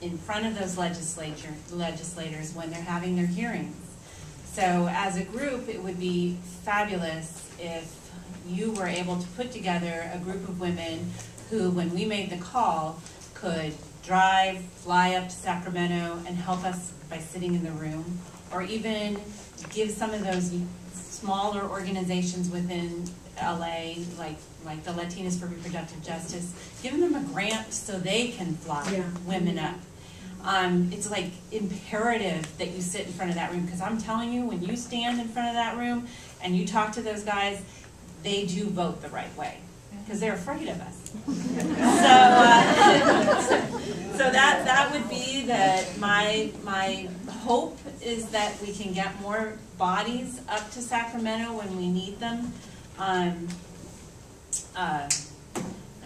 in front of those legislators when they're having their hearings. So as a group, it would be fabulous if you were able to put together a group of women who, when we made the call, could drive, fly up to Sacramento and help us by sitting in the room, or even give some of those smaller organizations within LA, like the Latinas for Reproductive Justice, giving them a grant so they can fly women up. It's like imperative that you sit in front of that room, because I'm telling you, when you stand in front of that room and you talk to those guys, they do vote the right way, because they're afraid of us. So that would be my hope is that we can get more bodies up to Sacramento when we need them. And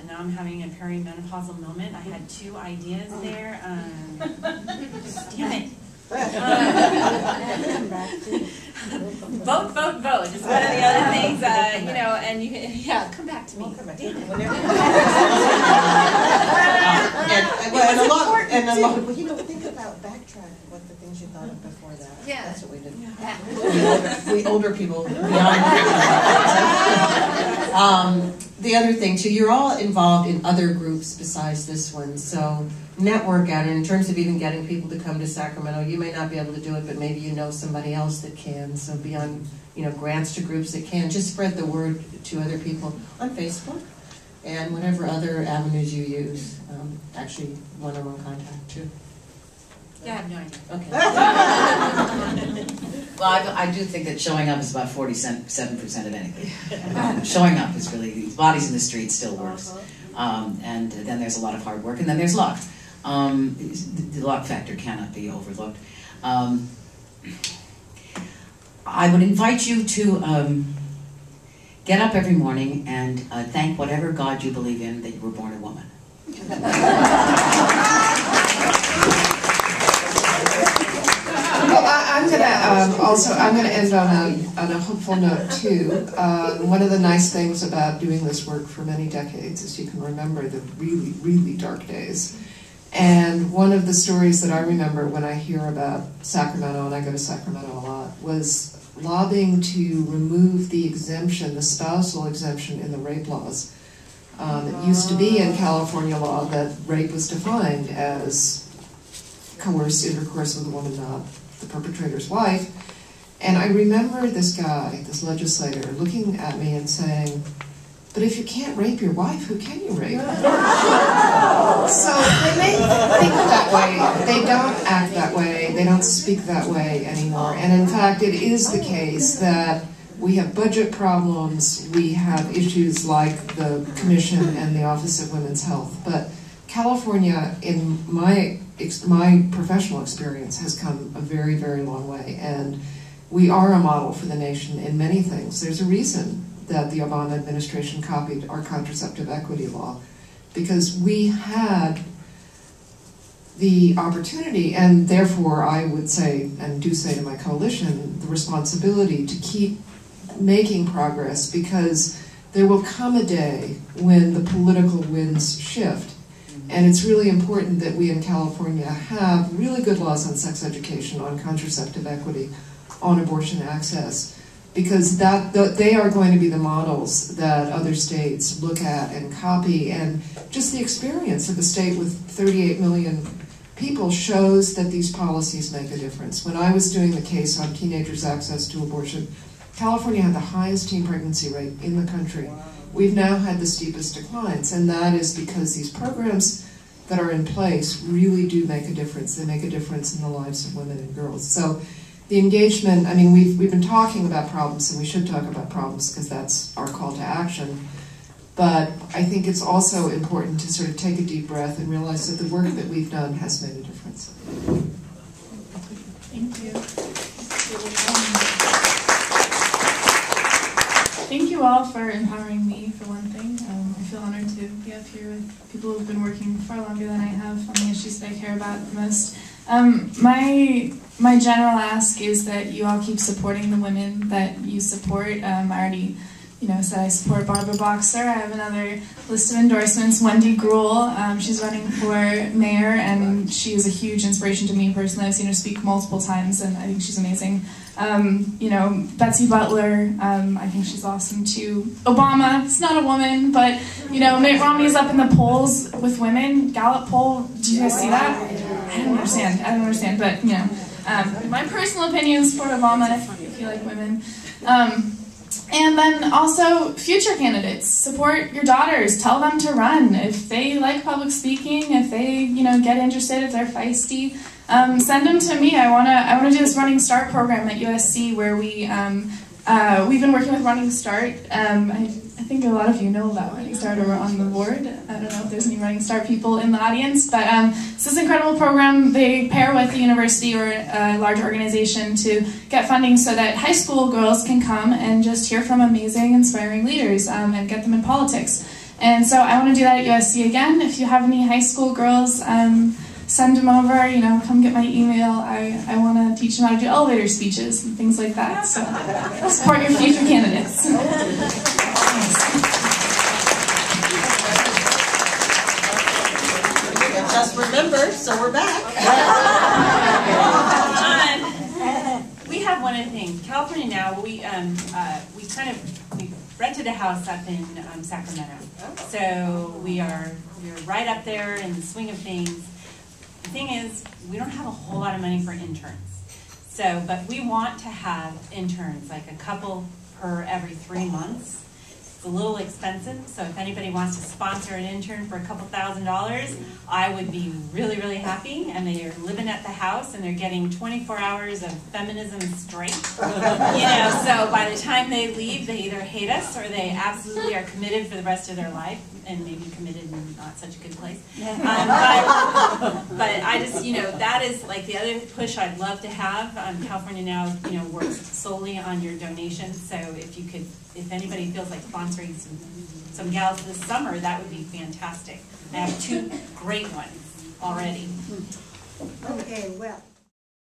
now I'm having a perimenopausal moment. I had two ideas there. Damn it. Vote, vote, vote is one of the other things, you know, and you can, yeah, come back to me. And a lot, well, you know, think about backtrack what the things you thought of before that. Yeah. That's what we did. Yeah. We older people beyond. The other thing too, you're all involved in other groups besides this one, so network out. And in terms of even getting people to come to Sacramento, you may not be able to do it, but maybe you know somebody else that can. So beyond, you know, grants to groups that can, just spread the word to other people on Facebook and whatever other avenues you use. Actually, one-on-one contact too. Yeah, I have no idea. Okay. Well, I do think that showing up is about 47% of anything. Showing up is really, bodies in the street still works. And then there's a lot of hard work, and then there's luck. The luck factor cannot be overlooked. I would invite you to get up every morning and thank whatever God you believe in that you were born a woman. Well, I'm gonna end on a hopeful note too. One of the nice things about doing this work for many decades is you can remember the really, really dark days. And one of the stories that I remember when I hear about Sacramento, and I go to Sacramento a lot, was lobbying to remove the exemption, the spousal exemption in the rape laws. It used to be in California law that rape was defined as coerced intercourse with a woman, not the perpetrator's wife. And I remember this guy, this legislator, looking at me and saying, but if you can't rape your wife, who can you rape? So they may think that way. They don't act that way. They don't speak that way anymore. And in fact, it is the case that we have budget problems, we have issues like the Commission and the Office of Women's Health. But California, in my professional experience, has come a very, very long way. And we are a model for the nation in many things. There's a reason that the Obama administration copied our contraceptive equity law, because we had the opportunity, and therefore I would say, and do say to my coalition, the responsibility to keep making progress, because there will come a day when the political winds shift. And it's really important that we in California have really good laws on sex education, on contraceptive equity, on abortion access, because they are going to be the models that other states look at and copy. And just the experience of a state with 38 million people shows that these policies make a difference. When I was doing the case on teenagers' access to abortion, California had the highest teen pregnancy rate in the country. We've now had the steepest declines, and that is because these programs that are in place really do make a difference. They make a difference in the lives of women and girls. So the engagement, I mean, we've been talking about problems, and we should talk about problems because that's our call to action. But I think it's also important to sort of take a deep breath and realize that the work that we've done has made a difference. Thank you. Thank you all for empowering me, for one thing. I feel honored to be up here with people who have been working far longer than I have on the issues that I care about the most. My general ask is that you all keep supporting the women that you support. I already said I support Barbara Boxer. I have another list of endorsements. Wendy Gruhl, she's running for mayor, and she is a huge inspiration to me personally. I've seen her speak multiple times, and I think she's amazing. Betsy Butler, I think she's awesome too. Obama, it's not a woman, but Mitt Romney is up in the polls with women. Gallup poll, do you guys see that? I don't understand, but my personal opinion is support Obama if you like women. And then also future candidates, support your daughters, tell them to run. If they like public speaking, if they get interested, if they're feisty, send them to me. I wanna do this Running Start program at USC where we've been working with Running Start. I think a lot of you know about Running Start or on the board. I don't know if there's any Running Start people in the audience, but it's this incredible program. They pair with the university or a large organization to get funding so that high school girls can come and just hear from amazing, inspiring leaders and get them in politics. And so I want to do that at USC again. If you have any high school girls send them over, come get my email. I want to teach them how to do elevator speeches and things like that. So support your future candidates. Just remember, so we're back. We have one other thing. California Now, we rented a house up in Sacramento. So we're right up there in the swing of things. The thing is, we don't have a whole lot of money for interns. But we want to have interns, like a couple per every 3 months. It's a little expensive, so if anybody wants to sponsor an intern for a couple $1,000s, I would be really, really happy. And they are living at the house and they're getting 24 hours of feminism straight. So by the time they leave, they either hate us or they absolutely are committed for the rest of their life, and maybe committed in not such a good place. But I just, that is like the other push I'd love to have. California Now, works solely on your donations. So if anybody feels like sponsoring some gals this summer, that would be fantastic. I have 2 great ones already. Okay, well.